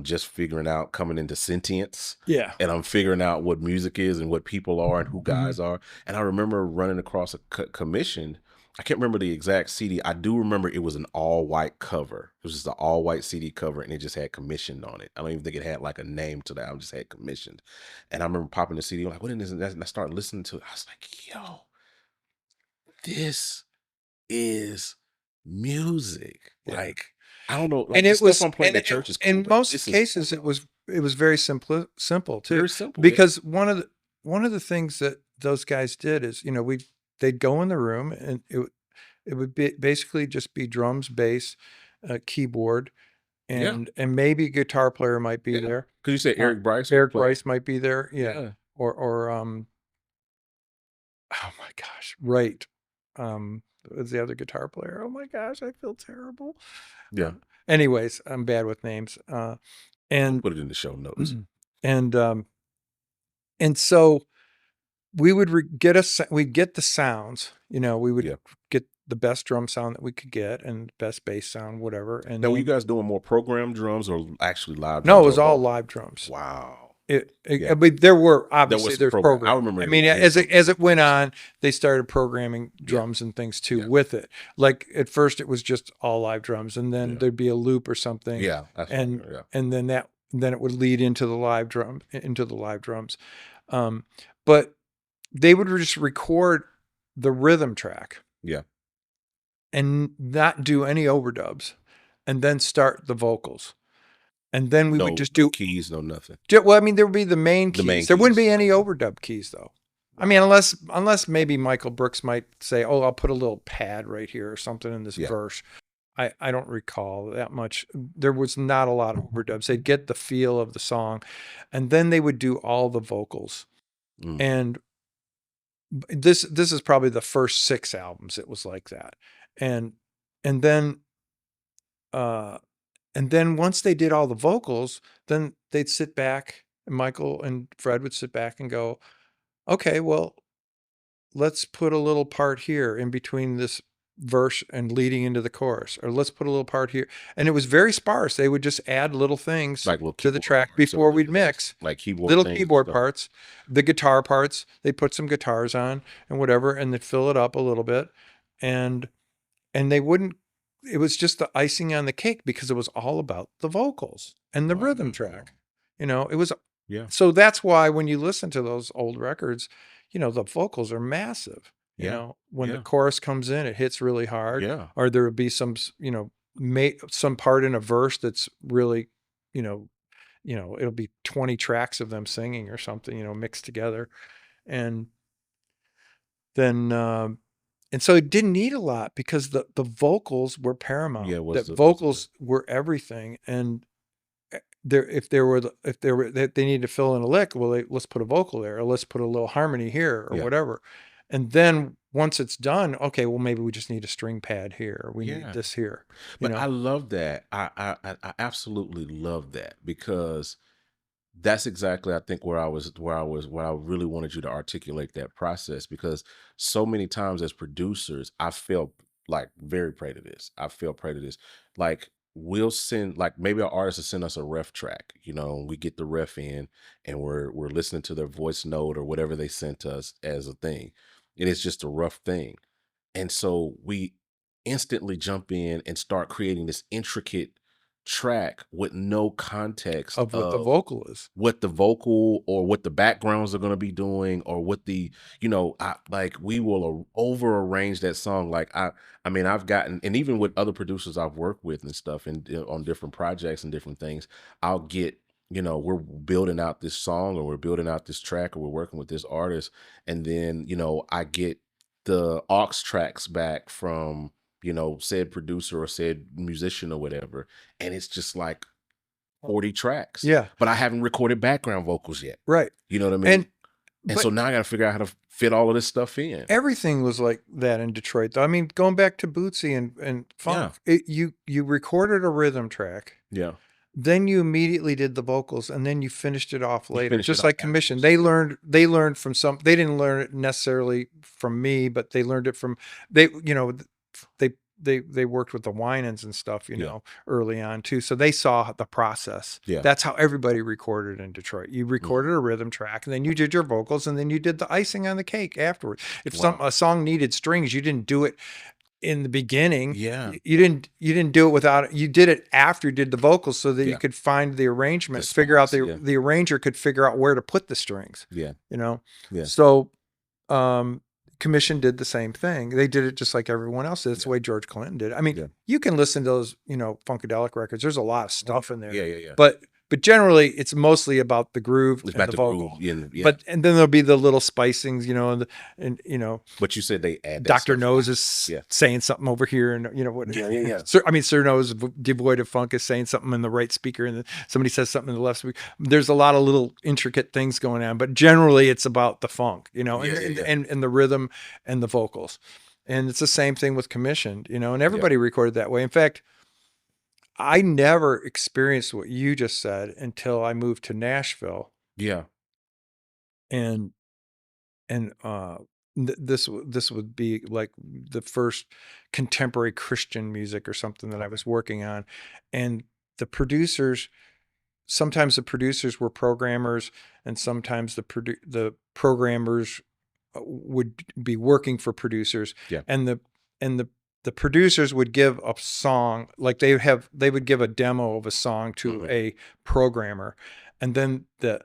just figuring out, coming into sentience. Yeah. And I'm figuring out what music is and what people are and who guys are. And I remember running across a commission. I can't remember the exact CD. I do remember it was an all-white cover. It was just an all-white CD cover, and it just had Commissioned on it. I don't even think it had like a name to that. I just had Commissioned. And I remember popping the CD, like, what is this? And I started listening to it. I was like, yo, this is music. Yeah. Like, I don't know. Like, and it was I'm playing at church is cool, in most cases it was very simple too. Very simple. Because one of the things that those guys did is, they'd go in the room and it would basically just be drums, bass, keyboard, and maybe a guitar player might be there. Because you said Eric Bryce. Eric Bryce might be there. Yeah. Or oh my gosh, right. Was the other guitar player? Oh my gosh, I feel terrible. Yeah. Anyways, I'm bad with names. And put it in the show notes. And so we would we'd get the sounds. We would get the best drum sound that we could get and best bass sound, whatever. And now, were you guys doing more programmed drums or actually live drums? No, it was all live drums. Wow. I mean, there were obviously there's program. I remember. I mean, as it went on, they started programming drums and things too with it. Like at first, it was just all live drums, and then there'd be a loop or something. Yeah, and then it would lead into the live drums. But they would just record the rhythm track. Yeah. And not do any overdubs, and then start the vocals. And then we would just do keys, no nothing. Well, I mean, there would be the main keys. There wouldn't be any overdub keys, though. I mean, unless maybe Michael Brooks might say, "Oh, I'll put a little pad right here or something in this verse." I don't recall that much. There was not a lot of overdubs. They'd get the feel of the song, and then they would do all the vocals. And this is probably the first 6 albums. It was like that, and then once they did all the vocals, then they'd sit back And Michael and Fred would sit back and go, okay, well, let's put a little part here in between this verse and leading into the chorus, or let's put a little part here. And it was very sparse. They would just add little things Like little to the keyboard track parts before or we'd mix. like keyboard Little things, keyboard stuff. parts, the guitar parts, they put some guitars on and whatever, and they'd fill it up a little bit. And they wouldn't, it was just the icing on the cake because it was all about the vocals and the rhythm track. You know, it was, Yeah. so that's why when you listen to those old records, you know, the vocals are massive. You Yeah. know, when the Yeah. chorus comes in, it hits really hard. Yeah. Or there would be some, you know, some part in a verse that's really, you know, it'll be 20 tracks of them singing or something, you know, mixed together. And then, and so it didn't need a lot because the vocals were paramount. Yeah, Vocals were everything. And if they need to fill in a lick, well, let's put a vocal there, or let's put a little harmony here, or whatever. And then once it's done, okay, well, maybe we just need a string pad here, or we need this here. But I love that. I absolutely love that, because that's exactly, I think, where I really wanted you to articulate that process, because so many times as producers, I felt like very prey to this. Like, we'll send, like, maybe our artist will send us a ref track, you know, we get the ref in and we're listening to their voice note or whatever they sent us as a thing. And it's just a rough thing. And so we instantly jump in and start creating this intricate track with no context of what the vocal is, what the vocal or what the backgrounds are going to be doing, or what the, you know, we will over arrange that song. Like, I mean, I've gotten, and even with other producers I've worked with and stuff, and on different projects and different things, I'll get, you know, we're building out this song or we're building out this track or we're working with this artist, and then, you know, I get the aux tracks back from, you know, said producer or said musician or whatever, and it's just like 40 tracks. Yeah. But I haven't recorded background vocals yet. Right. You know what I mean? And so now I got to figure out how to fit all of this stuff in. Everything was like that in Detroit, though. I mean, going back to Bootsy and funk, you recorded a rhythm track. Yeah. Then you immediately did the vocals, and then you finished it off later, just like Commission. They learned from some. They didn't learn it necessarily from me, but they learned it from they worked with the Winans and stuff, you know, early on too. So they saw the process. Yeah. That's how everybody recorded in Detroit. You recorded a rhythm track, and then you did your vocals, and then you did the icing on the cake afterwards. If a song needed strings, you didn't do it in the beginning. Yeah. You didn't do it without it. You did it after you did the vocals so that you could find the arrangement, figure out the arranger could figure out where to put the strings. Yeah. You know? Yeah. So, Commission did the same thing. They did it just like everyone else did. That's the way George Clinton did it. I mean, you can listen to those, you know, Funkadelic records. There's a lot of stuff in there. Yeah. But generally, it's mostly about the groove and the vocal. But and then there'll be the little spicings, you know, and you know. But you said they add. Dr. Nose is saying something over here, and you know what? Yeah. Sir Nose, devoid of funk, is saying something in the right speaker, and somebody says something in the left speaker. There's a lot of little intricate things going on, but generally, it's about the funk, you know, and the rhythm and the vocals, and it's the same thing with Commission, you know, and everybody recorded that way. In fact, I never experienced what you just said until I moved to Nashville. Yeah. And this would be like the first contemporary Christian music or something that I was working on. And sometimes the producers were programmers, and sometimes the programmers would be working for producers. Yeah. And the producers would give a song, like they would give a demo of a song to a programmer, and then the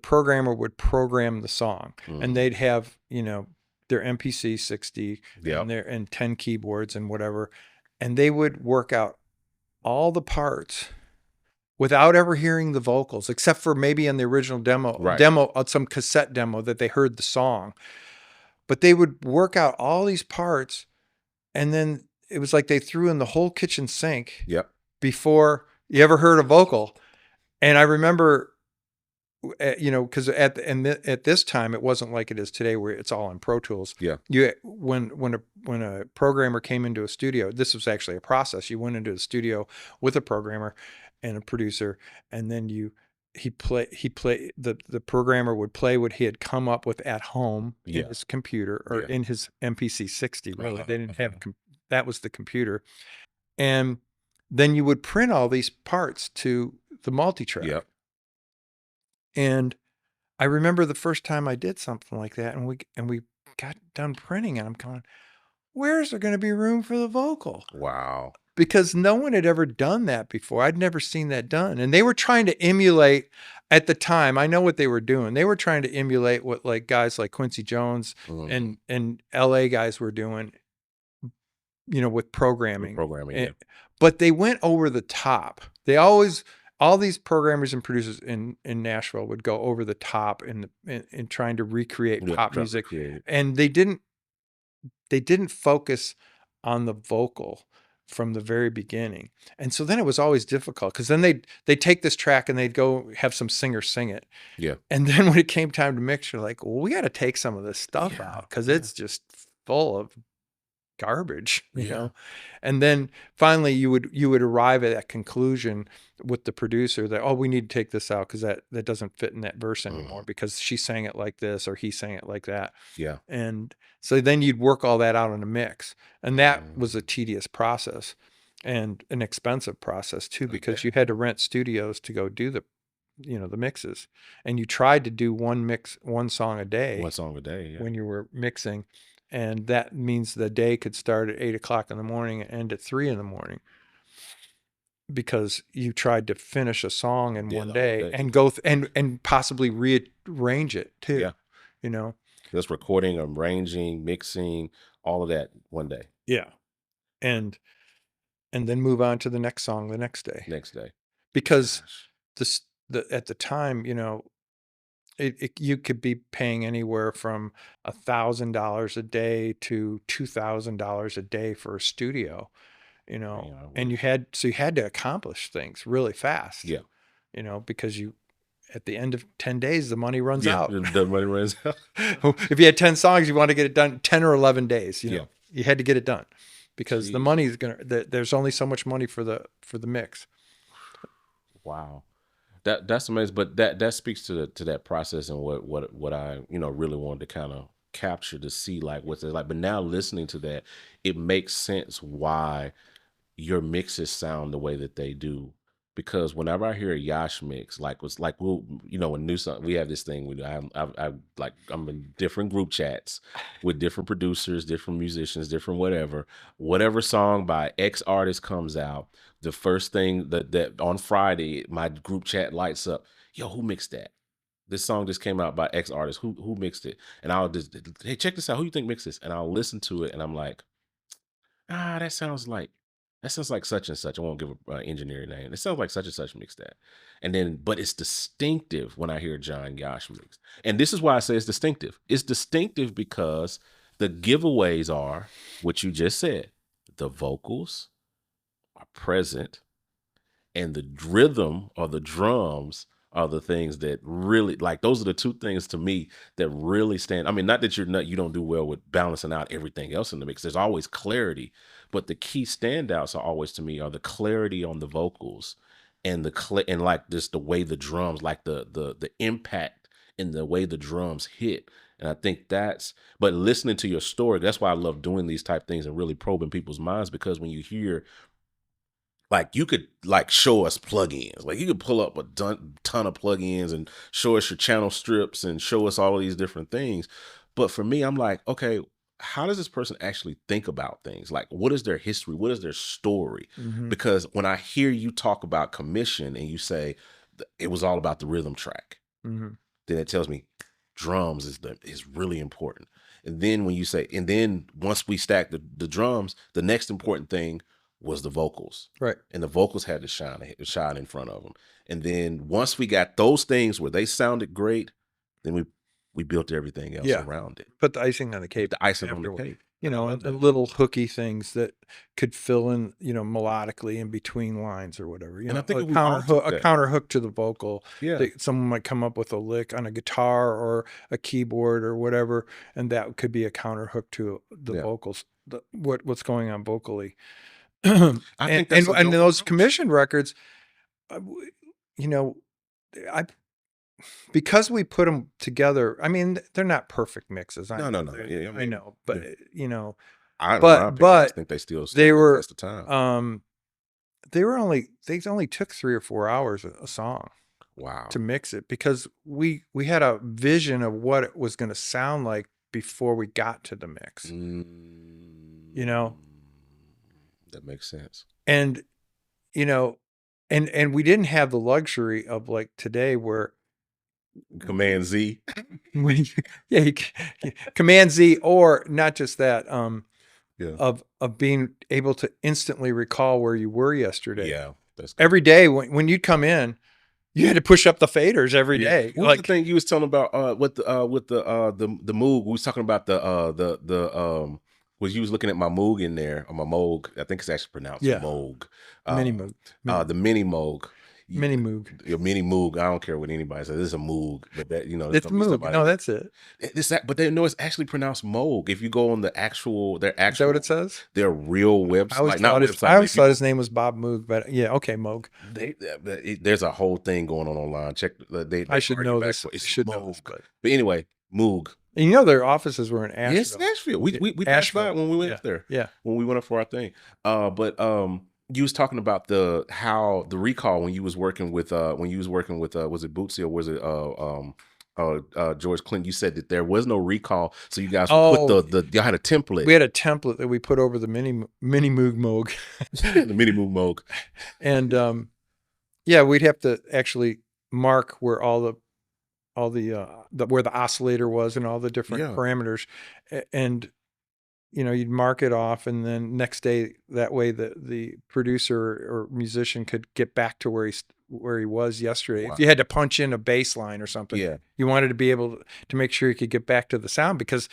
programmer would program the song, and they'd have, you know, their MPC 60 and 10 keyboards and whatever, and they would work out all the parts without ever hearing the vocals, except for maybe in the original demo, some cassette demo that they heard the song. But they would work out all these parts, and then it was like they threw in the whole kitchen sink before you ever heard a vocal. And I remember, you know, because at this time it wasn't like it is today, where it's all in Pro Tools. Yeah. When a programmer came into a studio, this was actually a process. You went into the studio with a programmer and a producer, and then you the programmer would play what he had come up with at home in his computer or in his MPC 60. Really, they didn't have that was the computer, and then you would print all these parts to the multi-track. Yep. And I remember the first time I did something like that, and we got done printing, and I'm going, where's there going to be room for the vocal? Wow. Because no one had ever done that before. I'd never seen that done. And they were trying to emulate at the time. I know what they were doing. They were trying to emulate what like guys like Quincy Jones and LA guys were doing, with programming. But they went over the top. All these programmers and producers in Nashville would go over the top in trying to recreate pop music. And they didn't focus on the vocal from the very beginning. And so then it was always difficult because then they'd take this track and they'd go have some singer sing it. Yeah. And then when it came time to mix, you're like, well, we got to take some of this stuff out because it's just full of garbage, you know? And then finally you would arrive at that conclusion with the producer that, oh, we need to take this out because that doesn't fit in that verse anymore because she sang it like this or he sang it like that. Yeah. And so then you'd work all that out in a mix. And that was a tedious process and an expensive process too, because you had to rent studios to go do the mixes. And you tried to do one song a day. When you were mixing. And that means the day could start at 8 o'clock in the morning and end at 3 in the morning because you tried to finish a song in one day and go and possibly rearrange it too. Yeah. Just recording, arranging, mixing, all of that one day. Yeah. And then move on to the next song the next day. Because at the time, you could be paying anywhere from $1,000 a day to $2,000 a day for a studio, and you had to accomplish things really fast. Yeah. Because at the end of 10 days, the money runs out. The money runs out. If you had 10 songs, you want to get it done 10 or 11 days, you had to get it done because the money is there's only so much money for the mix. Wow. That's amazing, but that speaks to that process and what I really wanted to kind of capture to see like what's it like. But now listening to that, it makes sense why your mixes sound the way that they do. Because whenever I hear a Jaszcz mix, when new song, we have this thing. I'm in different group chats with different producers, different musicians, different whatever song by X artist comes out. The first thing that on Friday, my group chat lights up. Yo, who mixed that? This song just came out by X artist. Who mixed it? And I'll just, hey, check this out. Who you think mixed this? And I'll listen to it, and I'm like, that sounds like such and such. I won't give an engineer name. It sounds like such and such mixed that. And then, but it's distinctive when I hear John Yosh mix. And this is why I say it's distinctive. It's distinctive because the giveaways are what you just said. The vocals are present, and the rhythm or the drums are the things that really, like, those are the two things to me that really stand. I mean, not that you don't do well with balancing out everything else in the mix. There's always clarity, but the key standouts are always, to me, are the clarity on the vocals and and like just the way the drums, like the impact in the way the drums hit. And I think but listening to your story, that's why I love doing these type things and really probing people's minds, because when you hear, like, you could show us plugins, like you could pull up a ton of plugins and show us your channel strips and show us all of these different things. But for me, I'm like, okay, how does this person actually think about things? Like, what is their history? What is their story? Mm-hmm. Because when I hear you talk about commission and you say it was all about the rhythm track, mm-hmm. then it tells me drums is really important. And then when you say, and then once we stack the drums, the next important thing was the vocals. Right. And the vocals had to shine in front of them. And then once we got those things where they sounded great, then we built everything else around it. Put the icing on the cake. The icing on the cake. And little hooky things that could fill in, melodically in between lines or whatever. And I think a counter hook to the vocal. Yeah. Someone might come up with a lick on a guitar or a keyboard or whatever, and that could be a counter hook to the vocals. What's going on vocally. I think and those commission records, I because we put them together. I mean, they're not perfect mixes. No. Yeah, I know, but you know, in my but opinion, I but think they still they stand the were test of time. they only took 3 or 4 hours a song Wow. to mix it because we had a vision of what it was going to sound like before we got to the mix. You know, That makes sense. and you know, and we didn't have the luxury of like today where Command Z. yeah, Command Z, or not just that, Yeah. of being able to instantly recall where you were yesterday. Yeah. That's good. Every day when you'd come in, you had to push up the faders every day. What was the thing you was telling about with the Moog? We was talking about the was you was looking at my Moog in there, or my Moog. I think it's actually pronounced Moog. Mini Moog. The mini Moog. Mini Moog. Your mini Moog. I don't care what anybody says. This is a Moog, but that it's Moog. No, that's it. But they know it's actually pronounced Moog. If you go on their actual, is that what it says? Their real website. I always thought his name was Bob Moog, but yeah, okay, Moog. There's a whole thing going on online. Check. I should know this. But anyway, Moog. And you know their offices were in Asheville. Yes, Nashville. We passed by when we went there. Yeah, when we went up for our thing. But you was talking about how the recall when you was working with was it Bootsy or was it George Clinton? You said that there was no recall, so you guys put y'all had a template. We had a template that we put over the mini Moog. The mini Moog. And yeah, we'd have to actually mark where where the oscillator was and all the different parameters, and you'd mark it off, and then next day that way the producer or musician could get back to where he was yesterday. Wow. If you had to punch in a bass line or something, you wanted to be able to make sure you could get back to the sound, because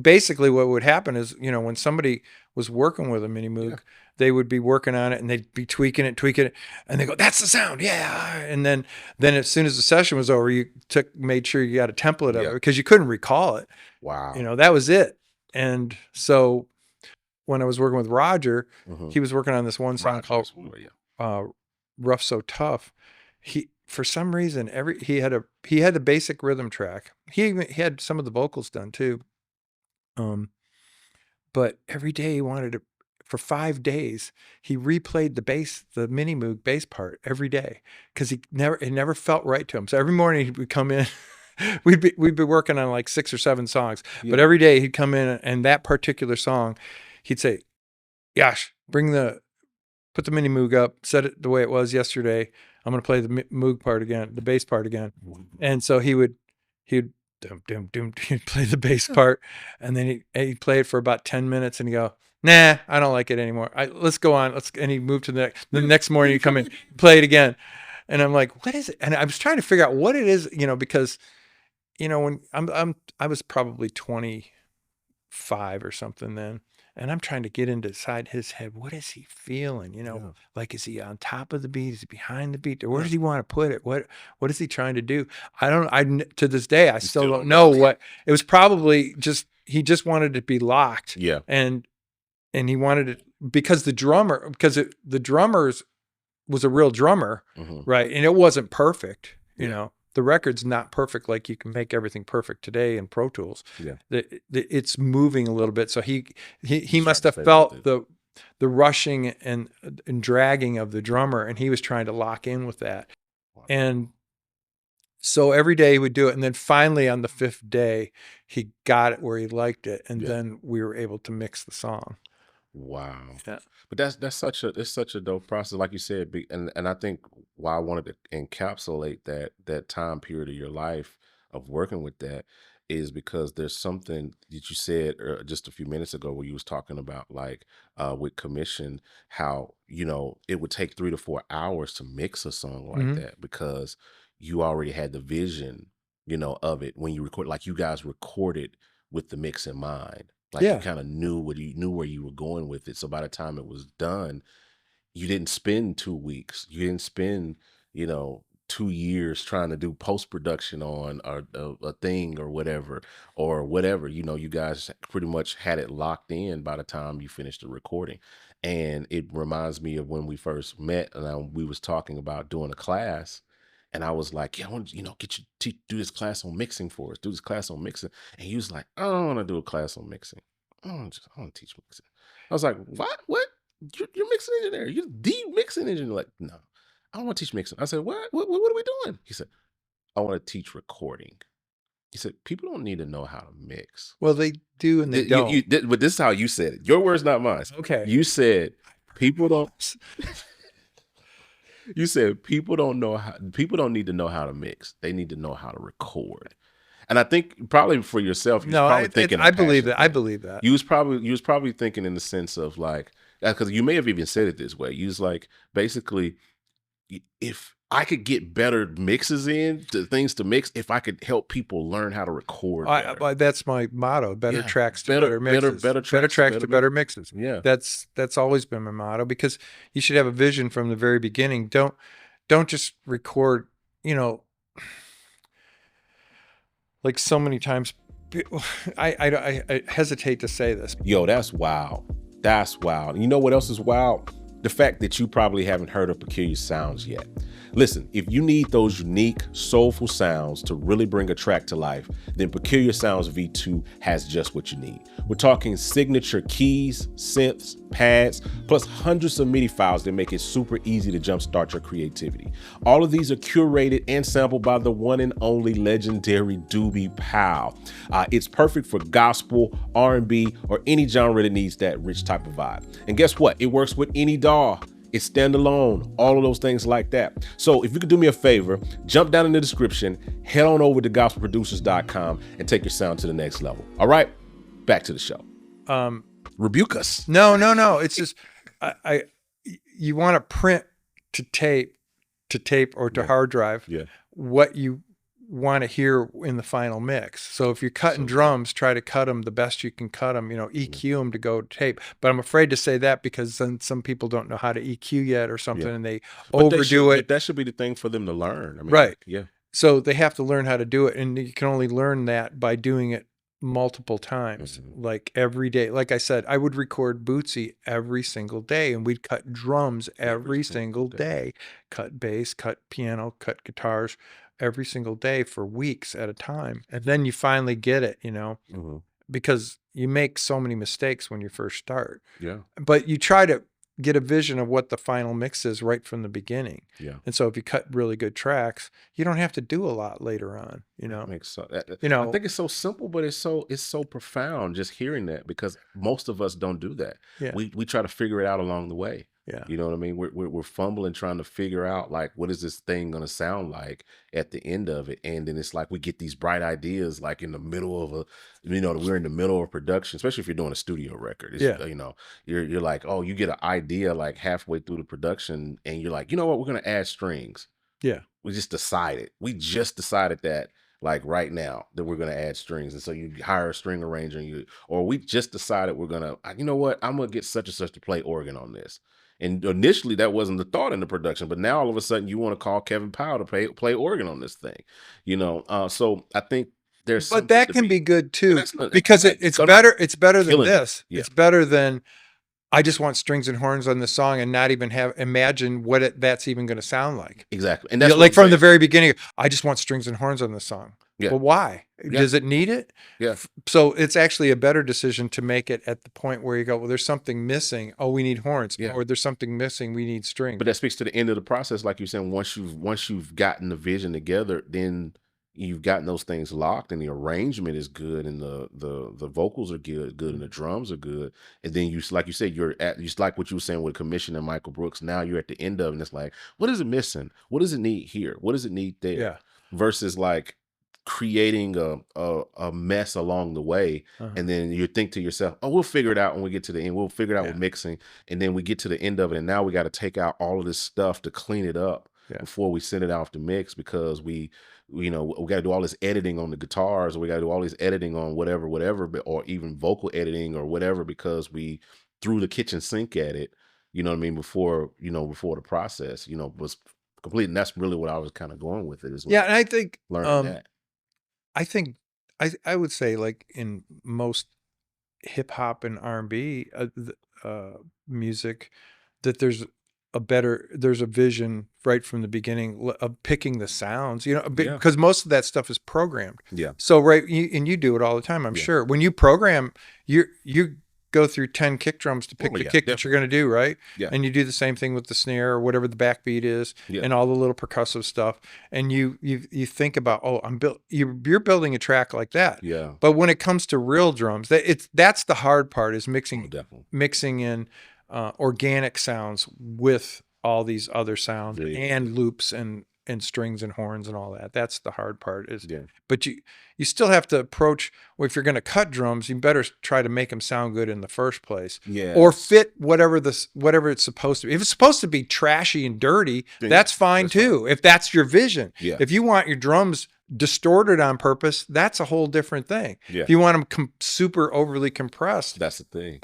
basically what would happen is, when somebody was working with a mini Moog, they would be working on it and they'd be tweaking it, and they go, "That's the sound, yeah." And then as soon as the session was over, you made sure you got a template of it, because you couldn't recall it. Wow. That was it. And so when I was working with Roger, he was working on this one song called Rough So Tough. He, for some reason, he had the basic rhythm track. He had some of the vocals done too. But every day he wanted to, for 5 days, he replayed the mini Moog bass part every day, because it never felt right to him. So every morning he would come in. We'd be working on like 6 or 7 songs, but every day he'd come in, and that particular song, he'd say, "Jaszcz, put the mini Moog up, set it the way it was yesterday. I'm going to play the Moog part again, the bass part again." And so he'd he'd play the bass part, and then he'd play it for about 10 minutes, and he'd go, "Nah, I don't like it anymore. Let's go on." And he'd move to the next morning, he'd come in, play it again. And I'm like, "What is it?" And I was trying to figure out what it is, because when I was probably 25 or something then, and I'm trying to get inside his head. What is he feeling? Like, is he on top of the beat? Is he behind the beat? Or where does he want to put it? What is he trying to do? To this day, I still don't know what it was. Probably he just wanted it to be locked. Yeah. And he wanted it because the drummer's was a real drummer, right? And it wasn't perfect, The record's not perfect, like you can make everything perfect today in Pro Tools. Yeah, it's moving a little bit, so he must have felt the rushing and dragging of the drummer, and he was trying to lock in with that. Wow. And so every day he would do it, and then finally on the 5th day he got it where he liked it, and then we were able to mix the song. Wow. Yeah. But it's such a dope process, like you said, and I think why I wanted to encapsulate that time period of your life of working with that is because there's something that you said just a few minutes ago where you was talking about, like, with commission, how it would take 3 to 4 hours to mix a song like that, because you already had the vision of it when you record. Like, you guys recorded with the mix in mind. Like, you kind of knew where you were going with it. So by the time it was done, you didn't spend 2 weeks. You didn't spend, 2 years trying to do post-production on a thing or whatever. You guys pretty much had it locked in by the time you finished the recording. And it reminds me of when we first met, and we was talking about doing a class. And I was like, yeah, I want get you to do this class on mixing for us. Do this class on mixing. And he was like, I don't want to do a class on mixing. I want to teach mixing. I was like, what? You're mixing engineer. You're the mixing engineer. Like, no, I don't want to teach mixing. I said, what are we doing? He said, I want to teach recording. He said, people don't need to know how to mix. Well, they do and they don't. But this is how you said it. Your words, not mine. Okay. You said people don't. You said people don't need to know how to mix. They need to know how to record. And I think probably for yourself, I believe that. I believe that. You was probably thinking in the sense of like, because you may have even said it this way. You was like, basically, if I could get better mixes things to mix, if I could help people learn how to record. That's my motto. Better tracks to better mixes. Better tracks to better mixes. Yeah. That's always been my motto, because you should have a vision from the very beginning. Don't just record, like so many times. I hesitate to say this. Yo, that's wild. That's wild. You know what else is wild? The fact that you probably haven't heard of Peculiar Sounds yet. Listen, if you need those unique, soulful sounds to really bring a track to life, then Peculiar Sounds V2 has just what you need. We're talking signature keys, synths, pads, plus hundreds of MIDI files that make it super easy to jumpstart your creativity. All of these are curated and sampled by the one and only legendary Doobie Powell. It's perfect for gospel, R&B, or any genre that needs that rich type of vibe. And guess what? It works with any DAW. It's standalone, all of those things like that. So if you could do me a favor, jump down in the description, head on over to gospelproducers.com and take your sound to the next level. All right, back to the show. Rebuke us. No. It's just, you want to print to tape or to hard drive what you want to hear in the final mix. So if you're cutting drums, try to cut them the best you can cut them, EQ them to go tape. But I'm afraid to say that because then some people don't know how to EQ yet or something and they overdo it. But that should be the thing for them to learn. I mean, right. Yeah. So they have to learn how to do it. And you can only learn that by doing it multiple times, like every day. Like I said, I would record Bootsy every single day and we'd cut drums every single day, cut bass, cut piano, cut guitars every single day for weeks at a time. And then you finally get it, because you make so many mistakes when you first start. Yeah. But you try to get a vision of what the final mix is right from the beginning. Yeah. And so if you cut really good tracks, you don't have to do a lot later on, Makes so, I think it's so simple, but it's so profound just hearing that, because most of us don't do that. Yeah. We try to figure it out along the way. Yeah. You know what I mean? We're fumbling, trying to figure out like, what is this thing going to sound like at the end of it? And then it's like, we get these bright ideas, like in the middle of we're in the middle of production, especially if you're doing a studio record. It's, you're like, oh, you get an idea like halfway through the production and you're like, you know what? We're going to add strings. Yeah. We just decided that like right now that we're going to add strings. And so you hire a string arranger or we just decided we're going to, you know what? I'm going to get such and such to play organ on this. And initially that wasn't the thought in the production, but now all of a sudden you want to call Kevin Powell to play organ on this thing, So I think but that can be good too, because it's better. It's better than this. Yeah. It's better than I just want strings and horns on the song and not even imagine what that's even going to sound like. Exactly, and that's like from the very beginning. I just want strings and horns on the song. Yeah. Well, why? Yeah. Does it need it? Yeah. So it's actually a better decision to make it at the point where you go, well, there's something missing. Oh, we need horns. Yeah. Or there's something missing. We need strings. But that speaks to the end of the process. Like you're saying, once you've gotten the vision together, then you've gotten those things locked and the arrangement is good and the vocals are good and the drums are good. And then you, like you said, just like what you were saying with Commission and Michael Brooks, now you're at the end of it and it's like, what is it missing? What does it need here? What does it need there? Yeah. Versus like creating a mess along the way. And then you think to yourself, oh, we'll figure it out when we get to the end. We'll figure it out with mixing. And then we get to the end of it. And now we got to take out all of this stuff to clean it up before we send it off to mix, because we got to do all this editing on the guitars, or we got to do all this editing on whatever, or even vocal editing or whatever, because we threw the kitchen sink at it, before the process, was complete. And that's really what I was kind of going with it as well. Yeah. And I think, learning that. I would say, like in most hip hop and R&B music, that there's there's a vision right from the beginning of picking the sounds, Yeah. because most of that stuff is programmed. Yeah. So, and you do it all the time, I'm sure. When you program, you go through 10 kick drums to pick the kick that you're going to do, right? Yeah. And you do the same thing with the snare or whatever the backbeat is and all the little percussive stuff. And you think about, you're building a track like that. Yeah. But when it comes to real drums, that's the hard part, is mixing in organic sounds with all these other sounds and loops and strings and horns and all that. That's the hard part. But you still have to approach, well, if you're going to cut drums, you better try to make them sound good in the first place. Yeah. Or fit whatever it's supposed to be. If it's supposed to be trashy and dirty, that's fine too. If that's your vision. Yeah. If you want your drums distorted on purpose, that's a whole different thing. Yeah. If you want them super overly compressed, that's a thing.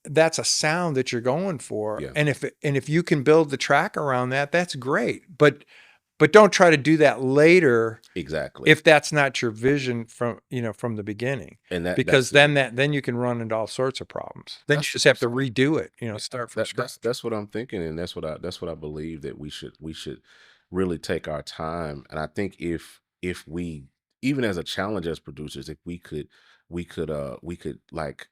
That's a sound that you're going for. Yeah. And if you can build the track around that, that's great. But don't try to do that later. Exactly. If that's not your vision from the beginning. And because then you can run into all sorts of problems. Then you just have to redo it, start from scratch. That's what I'm thinking, and that's what I believe, that we should really take our time. And I think if we, even as a challenge as producers, if we could like,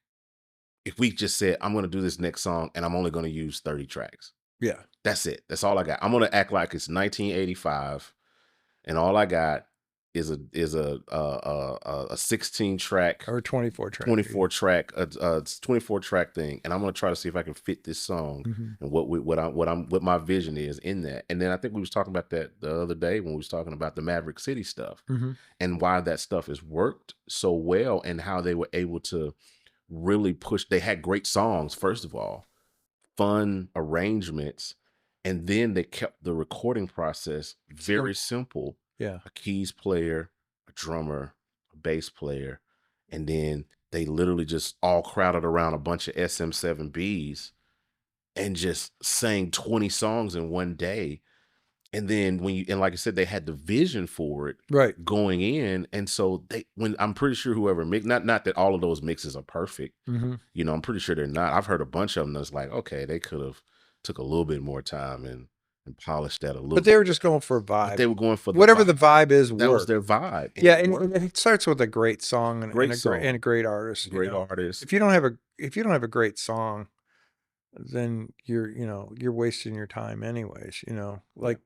if we just said, I'm going to do this next song and I'm only going to use 30 tracks. Yeah. That's it. That's all I got. I'm going to act like it's 1985 and all I got is a 16 track or 24 track thing, and I'm going to try to see if I can fit this song and what my vision is in that. And then I think we was talking about that the other day when we was talking about the Maverick City stuff and why that stuff has worked so well and how they were able to really push. They had great songs, first of all, fun arrangements, and then they kept the recording process very simple. Yeah. A keys player, a drummer, a bass player, and then they literally just all crowded around a bunch of SM7Bs and just sang 20 songs in one day. And then like I said, they had the vision for it going in. And so I'm pretty sure whoever mixed, not that all of those mixes are perfect, I'm pretty sure they're not. I've heard a bunch of them that's like, okay, they could have took a little bit more time and polished that a little. But they were just going for a vibe. But they were going for whatever the vibe is. That was their vibe. And it starts with a great song and a great artist. Great artist. If you don't have a great song, then you're wasting your time anyways. Like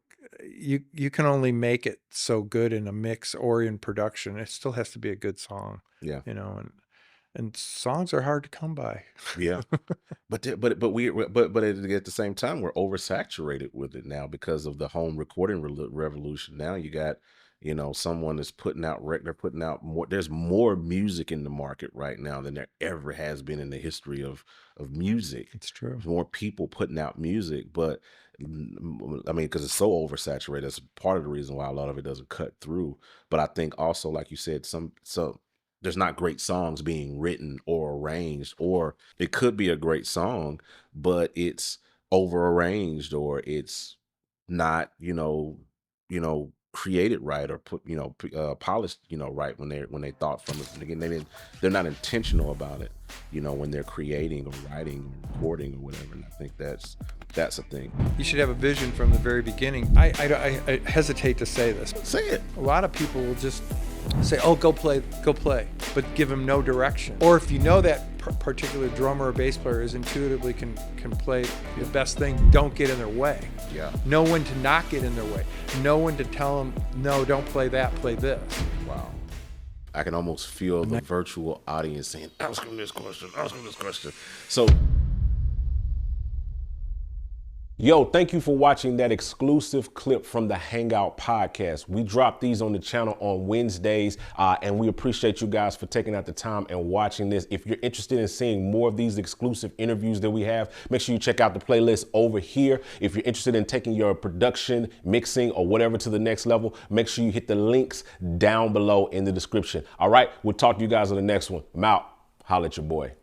you can only make it so good in a mix or in production. It still has to be a good song. Yeah. And songs are hard to come by. Yeah, but at the same time, we're oversaturated with it now because of the home recording revolution. Now you got, someone is putting out they're putting out more. There's more music in the market right now than there ever has been in the history of music. It's true. There's more people putting out music, but I mean, because it's so oversaturated, that's part of the reason why a lot of it doesn't cut through. But I think also, like you said, there's not great songs being written or arranged, or it could be a great song, but it's over arranged, or it's not, created right, or put, polished, right when they thought from it. And again, they're not intentional about it, when they're creating or writing or recording or whatever. And I think that's a thing. You should have a vision from the very beginning. I hesitate to say this. Say it. A lot of people will just say, "Oh, go play," but give them no direction. Or if you know that particular drummer or bass player is intuitively can play the best thing, don't get in their way. Yeah. Know when to not get in their way. Know when to tell them, "No, don't play that, play this." Wow. I can almost feel the virtual audience saying, ask him this question. So, yo, thank you for watching that exclusive clip from the Hangout Podcast. We drop these on the channel on Wednesdays, and we appreciate you guys for taking out the time and watching this. If you're interested in seeing more of these exclusive interviews that we have, make sure you check out the playlist over here. If you're interested in taking your production, mixing, or whatever to the next level, make sure you hit the links down below in the description. All right, we'll talk to you guys on the next one. I'm out. Holla at your boy.